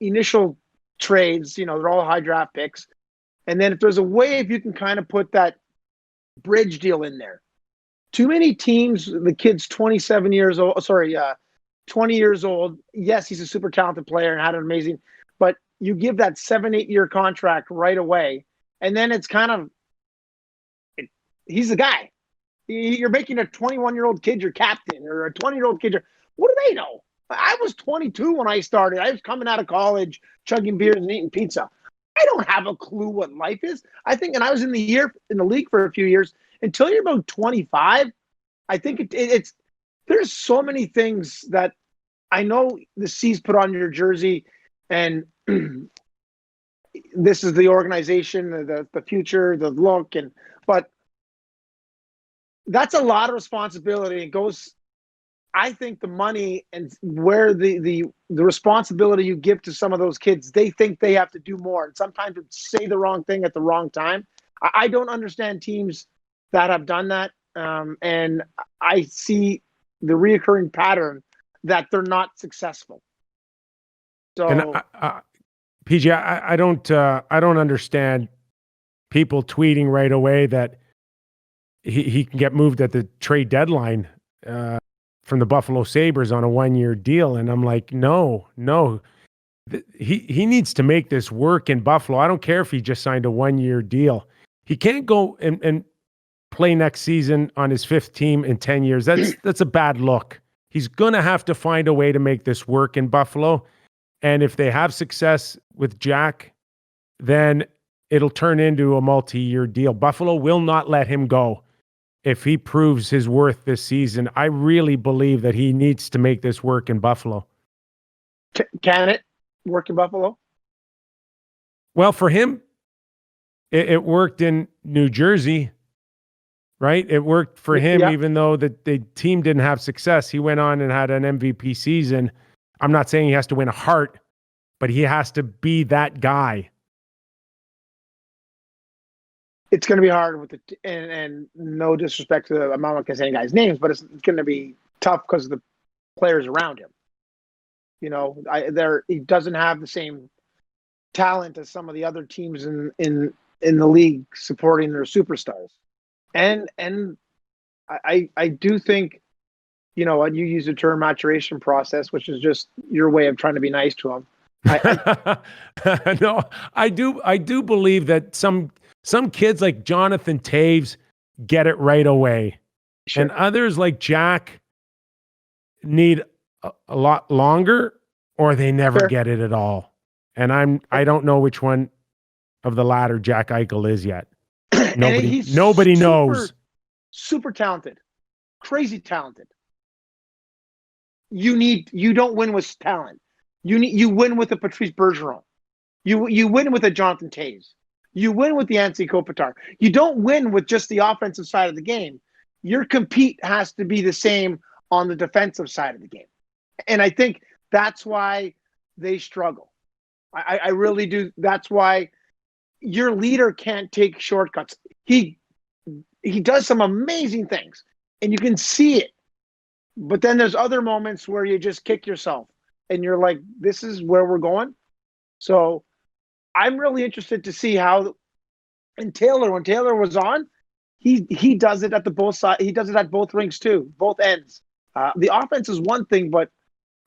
initial trades, they're all high draft picks. And then if there's a way, if you can kind of put that bridge deal in there. Too many teams, the kid's 27 years old, 20 years old. Yes, he's a super talented player and had an amazing, but you give that 7-8 year contract right away. And then it's kind of, he's the guy. You're making a 21-year-old kid your captain, or a 20-year-old kid. What do they know? I was 22 when I started. I was coming out of college, chugging beers and eating pizza. I don't have a clue what life is. I think, and I was in the league for a few years. Until you're about 25, I think it's there's so many things that I know the C's put on your jersey, and this is the organization, the future, the look, but that's a lot of responsibility. It goes, I think, the money and where the responsibility you give to some of those kids, they think they have to do more, and sometimes say the wrong thing at the wrong time. I don't understand teams that have done that, and I see the reoccurring pattern that they're not successful. So, and PG, I don't understand people tweeting right away that he can get moved at the trade deadline from the Buffalo Sabres on a 1-year deal, and I'm like, no. He needs to make this work in Buffalo. I don't care if he just signed a 1-year deal. He can't go and play next season on his 5th team in 10 years. That's a bad look. He's going to have to find a way to make this work in Buffalo. And if they have success with Jack, then it'll turn into a multi-year deal. Buffalo will not let him go if he proves his worth this season. I really believe that he needs to make this work in Buffalo. Can it work in Buffalo? Well, for him, it worked in New Jersey, right? It worked for him, even though the team didn't have success. He went on and had an MVP season. I'm not saying he has to win a Hart, but he has to be that guy. It's going to be hard with and no disrespect to I'm not going to say any guys' names, but it's going to be tough because of the players around him. He doesn't have the same talent as some of the other teams in the league supporting their superstars. And I do think, you know, you use the term maturation process, which is just your way of trying to be nice to him. No, I do believe that some kids like Jonathan Taves get it right away. Sure. And others like Jack need a lot longer, or they never get it at all. And I don't know which one of the latter Jack Eichel is yet. Nobody knows. Super talented, crazy talented. You don't win with talent. You win with a Patrice Bergeron. You win with a Jonathan Taves. You win with the Ansi Kopitar. You don't win with just the offensive side of the game. Your compete has to be the same on the defensive side of the game. And I think that's why they struggle. I really do. That's why your leader can't take shortcuts. He does some amazing things, and you can see it. But then there's other moments where you just kick yourself, and you're like, this is where we're going. So I'm really interested to see how. And Taylor, when Taylor was on, he does it at the both sides. He does it at both rinks too, both ends. The offense is one thing, but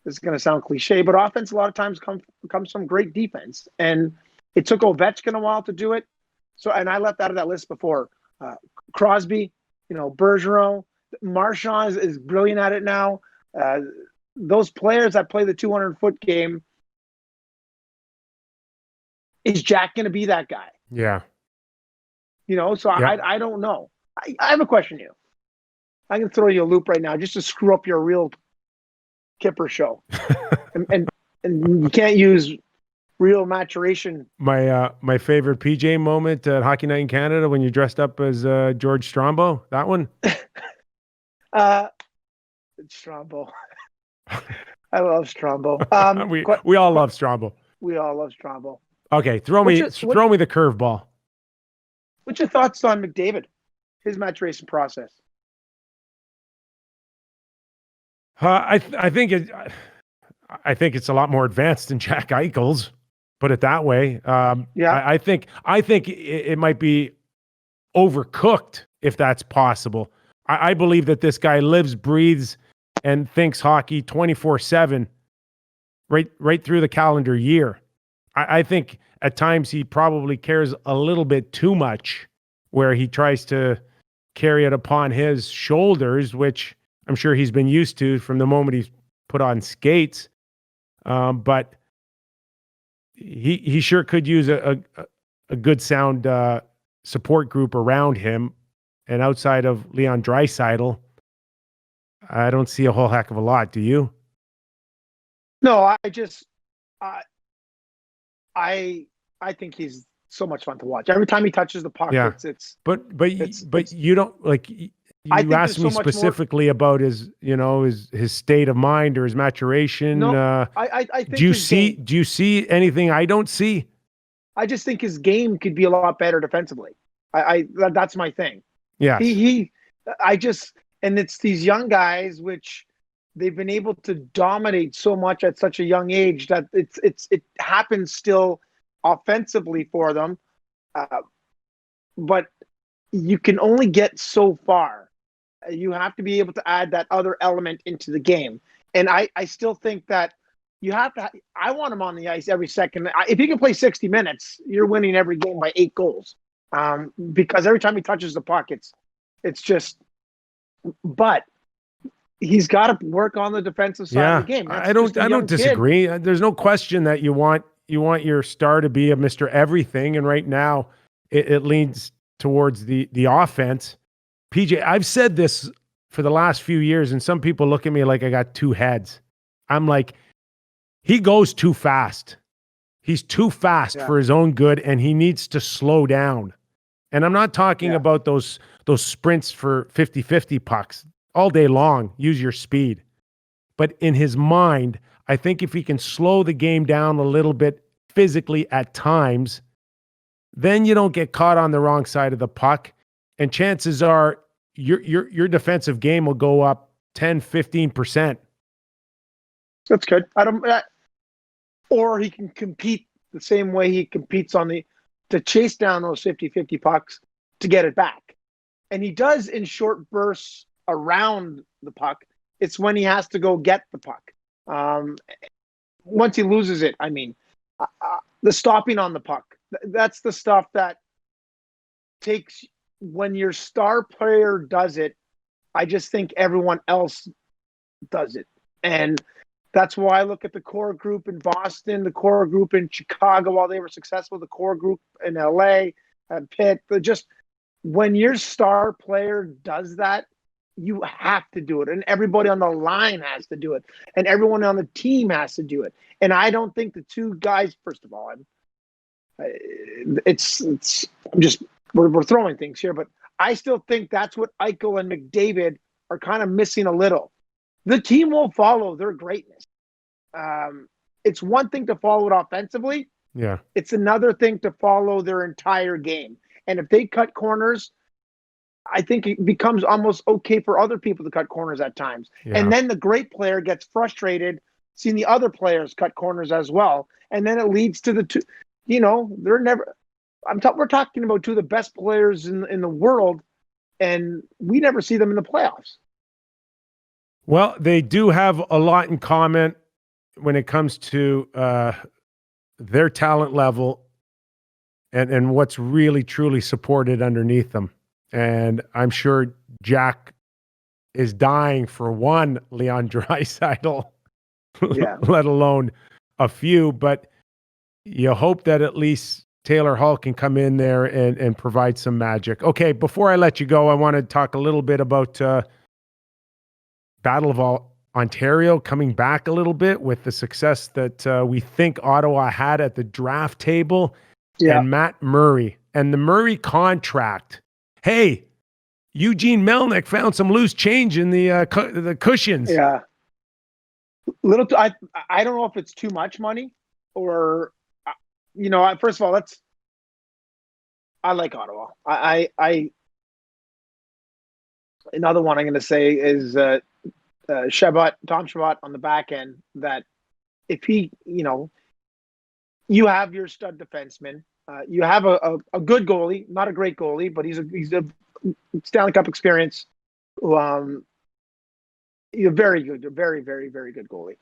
this is going to sound cliche, but offense a lot of times comes from great defense. And it took Ovechkin a while to do it. So, and I left out of that list before. Crosby, you know, Bergeron, Marchand is brilliant at it now. Those players that play the 200-foot game, is Jack going to be that guy? Yeah. You know, so yeah. I don't know. I have a question to you. I can throw you a loop right now just to screw up your real Kyper show. and you can't use real maturation. My favorite PJ moment at Hockey Night in Canada when you dressed up as George Strombo. That one. Strombo. I love Strombo. We all love Strombo. We all love Strombo. Okay, throw me the curveball. What's your thoughts on McDavid? His maturation process. I think it's a lot more advanced than Jack Eichel's. Put it that way. Yeah. I think it might be overcooked if that's possible. I believe that this guy lives, breathes, and thinks hockey 24/7, right through the calendar year. I think at times he probably cares a little bit too much, where he tries to carry it upon his shoulders, which I'm sure he's been used to from the moment he's put on skates. But he sure could use a good sound support group around him. And outside of Leon Draisaitl, I don't see a whole heck of a lot. Do you? No, I think he's so much fun to watch. Every time he touches the puck, yeah. But you don't like. You asked me specifically about his state of mind or his maturation. No, I think. Do you see anything I don't see? I just think his game could be a lot better defensively. That's my thing. Yeah. And it's these young guys which they've been able to dominate so much at such a young age that it happens still offensively for them, but you can only get so far. You have to be able to add that other element into the game, and I still think that you have to. I want him on the ice every second. If he can play 60 minutes, you're winning every game by 8 goals, because every time he touches the puck, it's just. But he's got to work on the defensive side of the game. I don't disagree. There's no question that you want your star to be a Mr. Everything, and right now it leans towards the offense. PJ, I've said this for the last few years, and some people look at me like I got two heads. I'm like, he goes too fast. He's too fast for his own good, and he needs to slow down. And I'm not talking about those sprints for 50-50 pucks all day long. Use your speed. But in his mind, I think if he can slow the game down a little bit physically at times, then you don't get caught on the wrong side of the puck. And chances are your defensive game will go up 10-15%. That's good. Or he can compete the same way he competes to chase down those 50-50 pucks to get it back. and he does in short bursts around the puck. It's when he has to go get the puck. Once he loses it, I mean, the stopping on the puck. That's the stuff that takes, when your star player does it, I just think everyone else does it. And that's why I look at the core group in Boston, the core group in Chicago while they were successful, the core group in LA, and Pitt. But just when your star player does that, you have to do it. And everybody on the line has to do it. And everyone on the team has to do it. And I don't think the two guys, first of all, we're throwing things here, but I still think that's what Eichel and McDavid are kind of missing a little. The team will follow their greatness. It's one thing to follow it offensively. Yeah. It's another thing to follow their entire game. And if they cut corners, I think it becomes almost okay for other people to cut corners at times. Yeah. And then the great player gets frustrated seeing the other players cut corners as well. And then it leads to the two, they're never, we're talking about two of the best players in the world, and we never see them in the playoffs. Well, they do have a lot in common when it comes to their talent level and what's really, truly supported underneath them. And I'm sure Jack is dying for one Leon Draisaitl, let alone a few. But you hope that at least Taylor Hall can come in there and provide some magic. Okay, before I let you go, I want to talk a little bit about Battle of Ontario coming back a little bit with the success that we think Ottawa had at the draft table. Yeah. And Matt Murray and the Murray contract. Hey, Eugene Melnyk found some loose change in the cushions. Yeah. I don't know if it's too much money or, first of all, I like Ottawa. Another one I'm going to say is Tom Chabot on the back end, that if he, you have your stud defenseman, you have a good goalie, not a great goalie, but he's a Stanley Cup experience. You're very good, a very, very, very good goalie.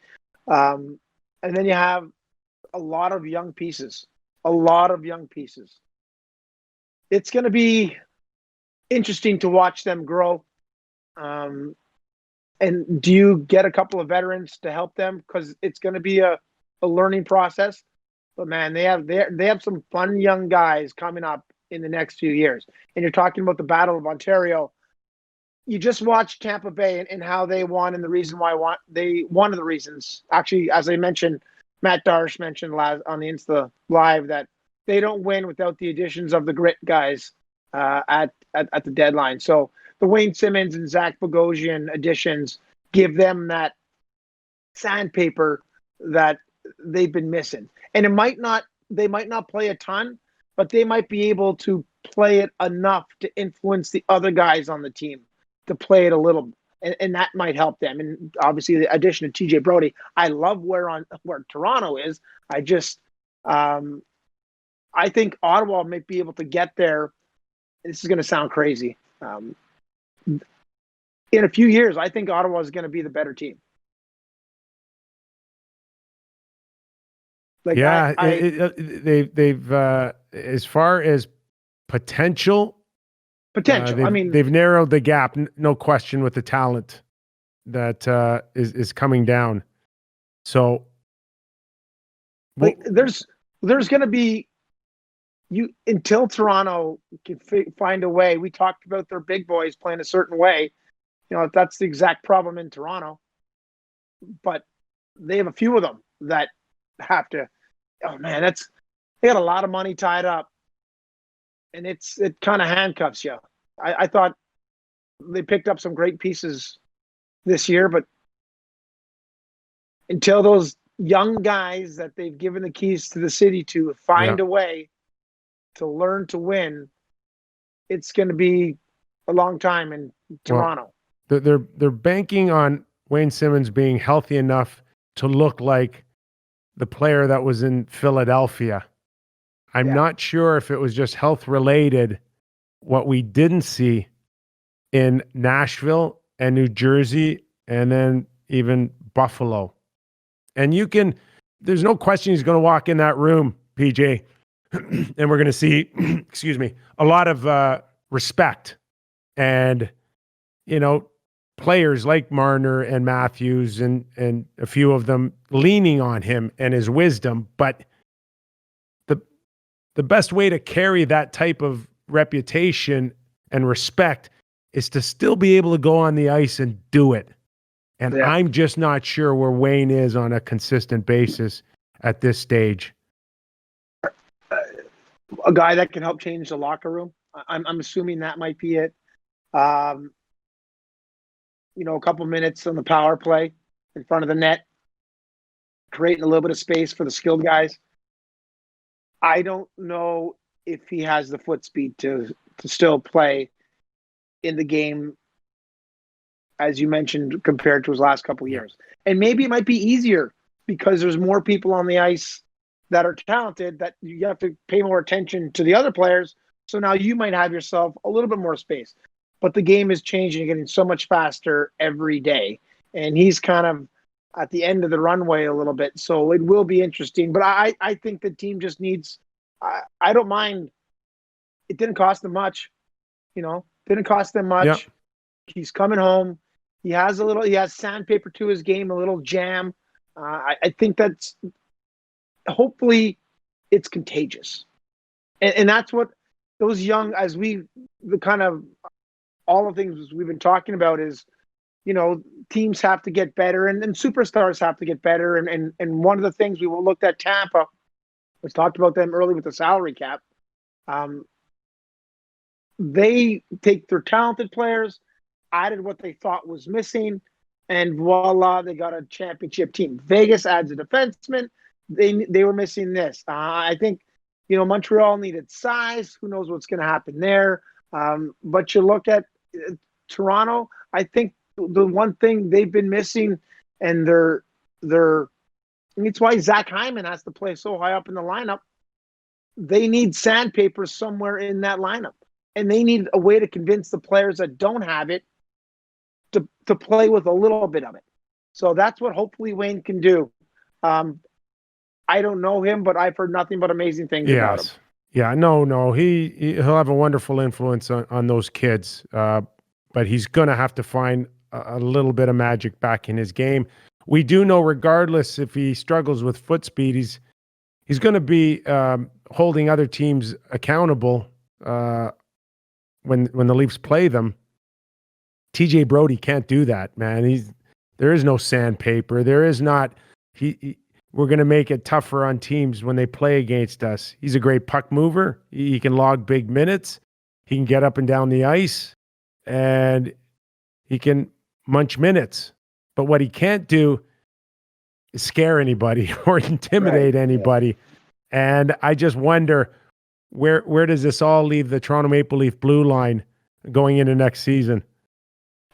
And then you have a lot of young pieces. It's going to be interesting to watch them grow. And do you get a couple of veterans to help them? Because it's going to be a learning process. But man, they have some fun young guys coming up in the next few years. And you're talking about the Battle of Ontario. You just watched Tampa Bay and how they won, and the reason why one of the reasons, actually, as I mentioned, Matt Darsh mentioned on the Insta Live, that they don't win without the additions of the grit guys at the deadline. So the Wayne Simmons and Zach Bogosian additions give them that sandpaper that they've been missing. And they might not play a ton, but they might be able to play it enough to influence the other guys on the team to play it a little, and that might help them. And obviously the addition of TJ Brody, I love where Toronto is. I think Ottawa might be able to get there. This is going to sound crazy. In a few years, I think Ottawa is going to be the better team. They've as far as potential. They've narrowed the gap, no question, with the talent that is coming down. So, there's going to be until Toronto can find a way. We talked about their big boys playing a certain way. That's the exact problem in Toronto. But they have a few of them that have to. Oh man, they got a lot of money tied up, and it kind of handcuffs you. I thought they picked up some great pieces this year, but until those young guys that they've given the keys to the city to find a way to learn to win, it's going to be a long time in Toronto. Well, they're banking on Wayne Simmons being healthy enough to look like the player that was in Philadelphia. I'm not sure if it was just health related, what we didn't see in Nashville and New Jersey and then even Buffalo. And there's no question he's going to walk in that room, PJ, and we're going to see, excuse me, a lot of respect and, players like Marner and Matthews and a few of them leaning on him and his wisdom. But the best way to carry that type of reputation and respect is to still be able to go on the ice and do it. And Yeah. I'm just not sure where Wayne is on a consistent basis at this stage. A guy that can help change the locker room. I'm assuming that might be it. A couple minutes on the power play in front of the net, creating a little bit of space for the skilled guys. I don't know if he has the foot speed to still play in the game, as you mentioned, compared to his last couple of years. And maybe it might be easier because there's more people on the ice that are talented that you have to pay more attention to the other players. So now you might have yourself a little bit more space. But the game is changing and getting so much faster every day. And he's kind of at the end of the runway a little bit. So it will be interesting. But I think the team just needs I don't mind. It didn't cost them much. Didn't cost them much. Yep. He's coming home. He has sandpaper to his game, a little jam. I think that's hopefully it's contagious. And that's what those young, all the things we've been talking about is, teams have to get better and superstars have to get better. And one of the things we looked at Tampa, was talked about them early with the salary cap. They take their talented players, added what they thought was missing, and voila, they got a championship team. Vegas adds a defenseman. They were missing this. I think, Montreal needed size. Who knows what's going to happen there? But you look at Toronto, I think the one thing they've been missing, and it's why Zach Hyman has to play so high up in the lineup. They need sandpaper somewhere in that lineup. And they need a way to convince the players that don't have it to play with a little bit of it. So that's what hopefully Wayne can do. I don't know him, but I've heard nothing but amazing things about him. Yeah, no, he'll have a wonderful influence on those kids. But he's going to have to find a little bit of magic back in his game. We do know, regardless if he struggles with foot speed, he's going to be holding other teams accountable when the Leafs play them. TJ Brody can't do that, man. There is no sandpaper. There is not. We're going to make it tougher on teams when they play against us. He's a great puck mover. He can log big minutes. He can get up and down the ice, and he can munch minutes. But what he can't do is scare anybody or intimidate anybody. Yeah. And I just wonder where does this all leave the Toronto Maple Leaf blue line going into next season?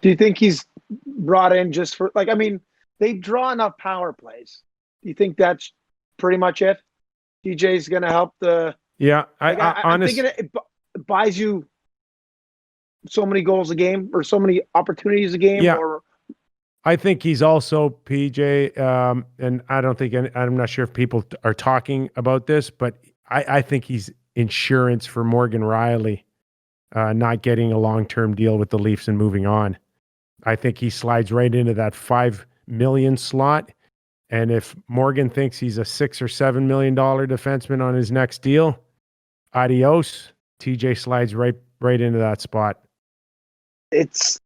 Do you think he's brought in just for they draw enough power plays? Do you think that's pretty much it? DJ's going to help the. Yeah, I'm thinking it buys you so many goals a game or so many opportunities a game. Yeah. Or I think he's also PJ, and I'm not sure if people are talking about this, but I think he's insurance for Morgan Riley not getting a long-term deal with the Leafs and moving on. I think he slides right into that $5 million slot. And if Morgan thinks he's a $6 or $7 million defenseman on his next deal, adios. TJ slides right into that spot. It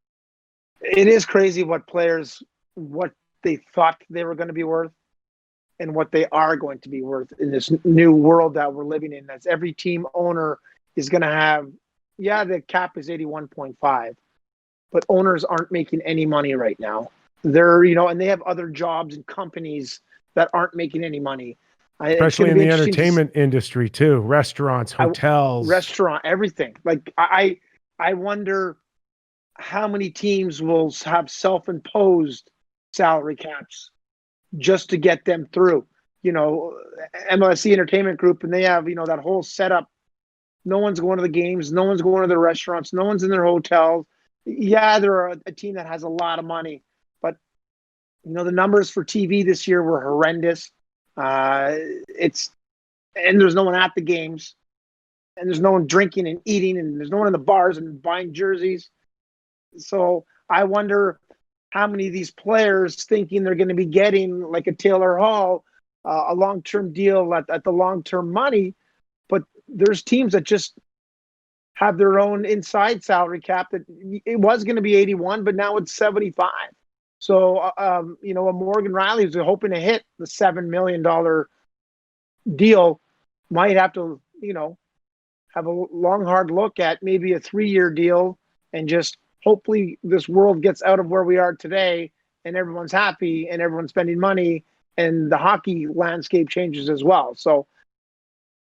is crazy what they thought they were going to be worth and what they are going to be worth in this new world that we're living in. That's every team owner is going to have. Yeah, the cap is 81.5, but owners aren't making any money right now. They're, and they have other jobs and companies that aren't making any money. Especially in the entertainment industry too. Restaurants, hotels. Everything. I wonder how many teams will have self-imposed salary caps just to get them through. MLSE Entertainment Group, and they have, that whole setup. No one's going to the games. No one's going to the restaurants. No one's in their hotels. Yeah, they're a team that has a lot of money, but the numbers for TV this year were horrendous. It's and there's no one at the games, and there's no one drinking and eating, and there's no one in the bars and buying jerseys. So I wonder how many of these players thinking they're going to be getting like a Taylor Hall, a long-term deal at the long-term money, but there's teams that just have their own inside salary cap that it was going to be 81, but now it's 75. So, a Morgan Riley who's hoping to hit the $7 million deal might have to, have a long, hard look at maybe a 3-year deal and just hopefully this world gets out of where we are today and everyone's happy and everyone's spending money and the hockey landscape changes as well. So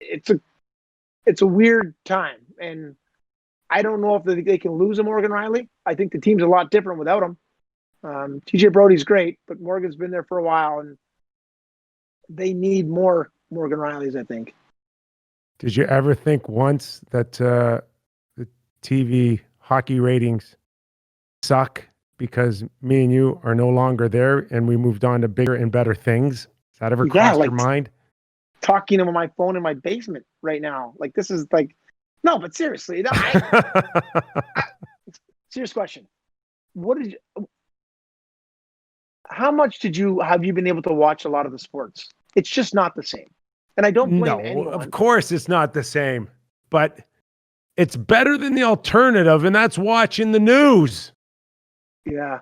it's a weird time. And I don't know if they can lose a Morgan Riley. I think the team's a lot different without him. TJ Brody's great, but Morgan's been there for a while, and they need more Morgan Rileys, I think. Did you ever think once that the TV hockey ratings suck because me and you are no longer there and we moved on to bigger and better things? Has that ever crossed your mind? Talking on my phone in my basement right now. Like, this is like, no, but seriously, serious question. How much have you been able to watch a lot of the sports? It's just not the same. And I don't blame anyone. Of course it's not the same, but it's better than the alternative, and that's watching the news. Yeah.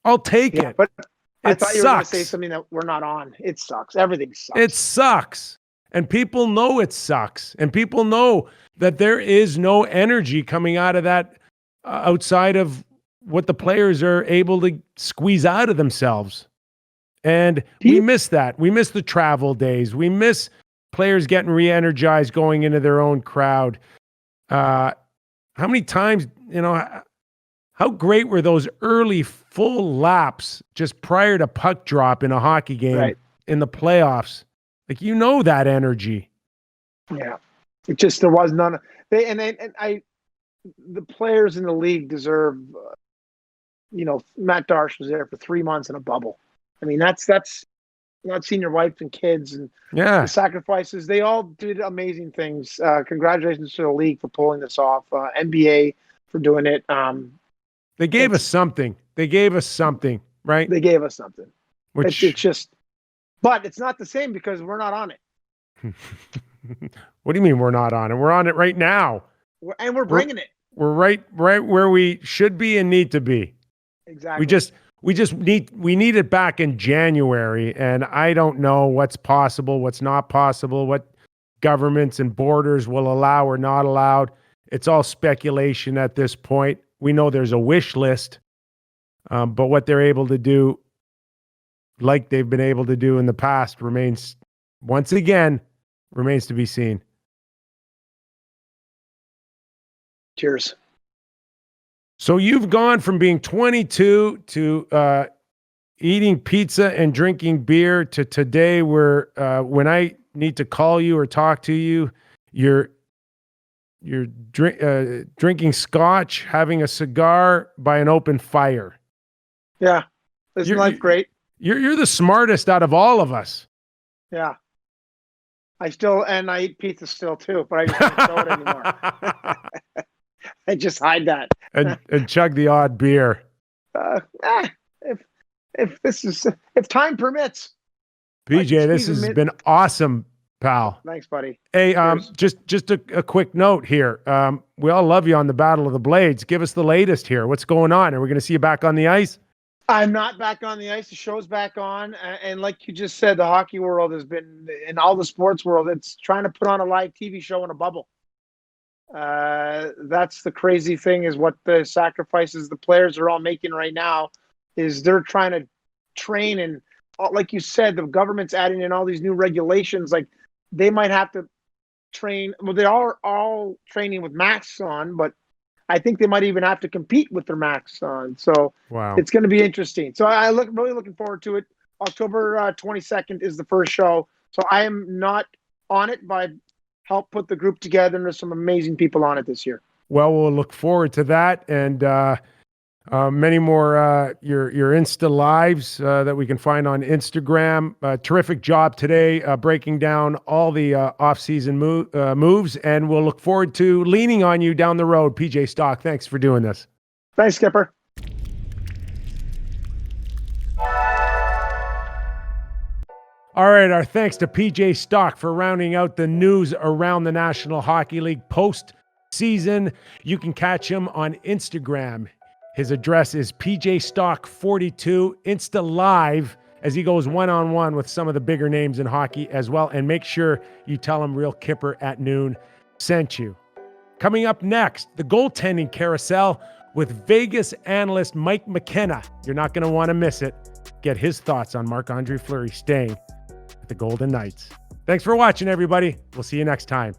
I'll take it. But I thought you were going to say something that we're not on. It sucks. Everything sucks. It sucks. And people know it sucks. And people know that there is no energy coming out of that outside of what the players are able to squeeze out of themselves. And we miss that. We miss the travel days. We miss players getting re-energized going into their own crowd. How many times, how great were those early full laps just prior to puck drop in a hockey game in the playoffs? Like, that energy. Yeah. It just, there was none. The players in the league deserve, Matt Darsh was there for 3 months in a bubble. I mean, that's not seeing your wife and kids and the sacrifices. They all did amazing things. Congratulations to the league for pulling this off. NBA for doing it. They gave us something. They gave us something, right? They gave us something. Which it's just, but it's not the same because we're not on it. What do you mean we're not on it? We're on it right now. We're bringing it. We're right where we should be and need to be. Exactly. We need it back in January, and I don't know what's possible, what's not possible, what governments and borders will allow or not allowed. It's all speculation at this point. We know there's a wish list, but what they're able to do, like they've been able to do in the past, remains to be seen. Cheers. So you've gone from being 22 to eating pizza and drinking beer to today where when I need to call you or talk to you, you're drinking scotch, having a cigar by an open fire. Yeah. Isn't life great? You're the smartest out of all of us. Yeah. I eat pizza still too, but I just don't show it anymore. I just hide that. and chug the odd beer. If time permits. PJ, this has been awesome, pal. Thanks, buddy. Hey, just a quick note here. We all love you on the Battle of the Blades. Give us the latest here. What's going on? Are we going to see you back on the ice? I'm not back on the ice. The show's back on. And like you just said, the hockey world has been, in all the sports world, it's trying to put on a live TV show in a bubble. That's the crazy thing, is what the sacrifices the players are all making right now is they're trying to train. And like you said, the government's adding in all these new regulations. Like, they might have to train. Well, they are all training with masks on, but I think they might even have to compete with their masks on. So wow, it's going to be interesting. So really looking forward to it. October 22nd is the first show. So I am not on it, but I helped put the group together, and there's some amazing people on it this year. Well, we'll look forward to that, and many more your Insta lives that we can find on Instagram. Terrific job today breaking down all the off-season moves, and we'll look forward to leaning on you down the road. PJ Stock, thanks for doing this. Thanks, Skipper. All right, our thanks to PJ Stock for rounding out the news around the National Hockey League post-season. You can catch him on Instagram. His address is PJStock42, Insta Live, as he goes one-on-one with some of the bigger names in hockey as well. And make sure you tell him Real Kyper at noon sent you. Coming up next, the goaltending carousel with Vegas analyst Mike McKenna. You're not going to want to miss it. Get his thoughts on Marc-Andre Fleury staying at the Golden Knights. Thanks for watching, everybody. We'll see you next time.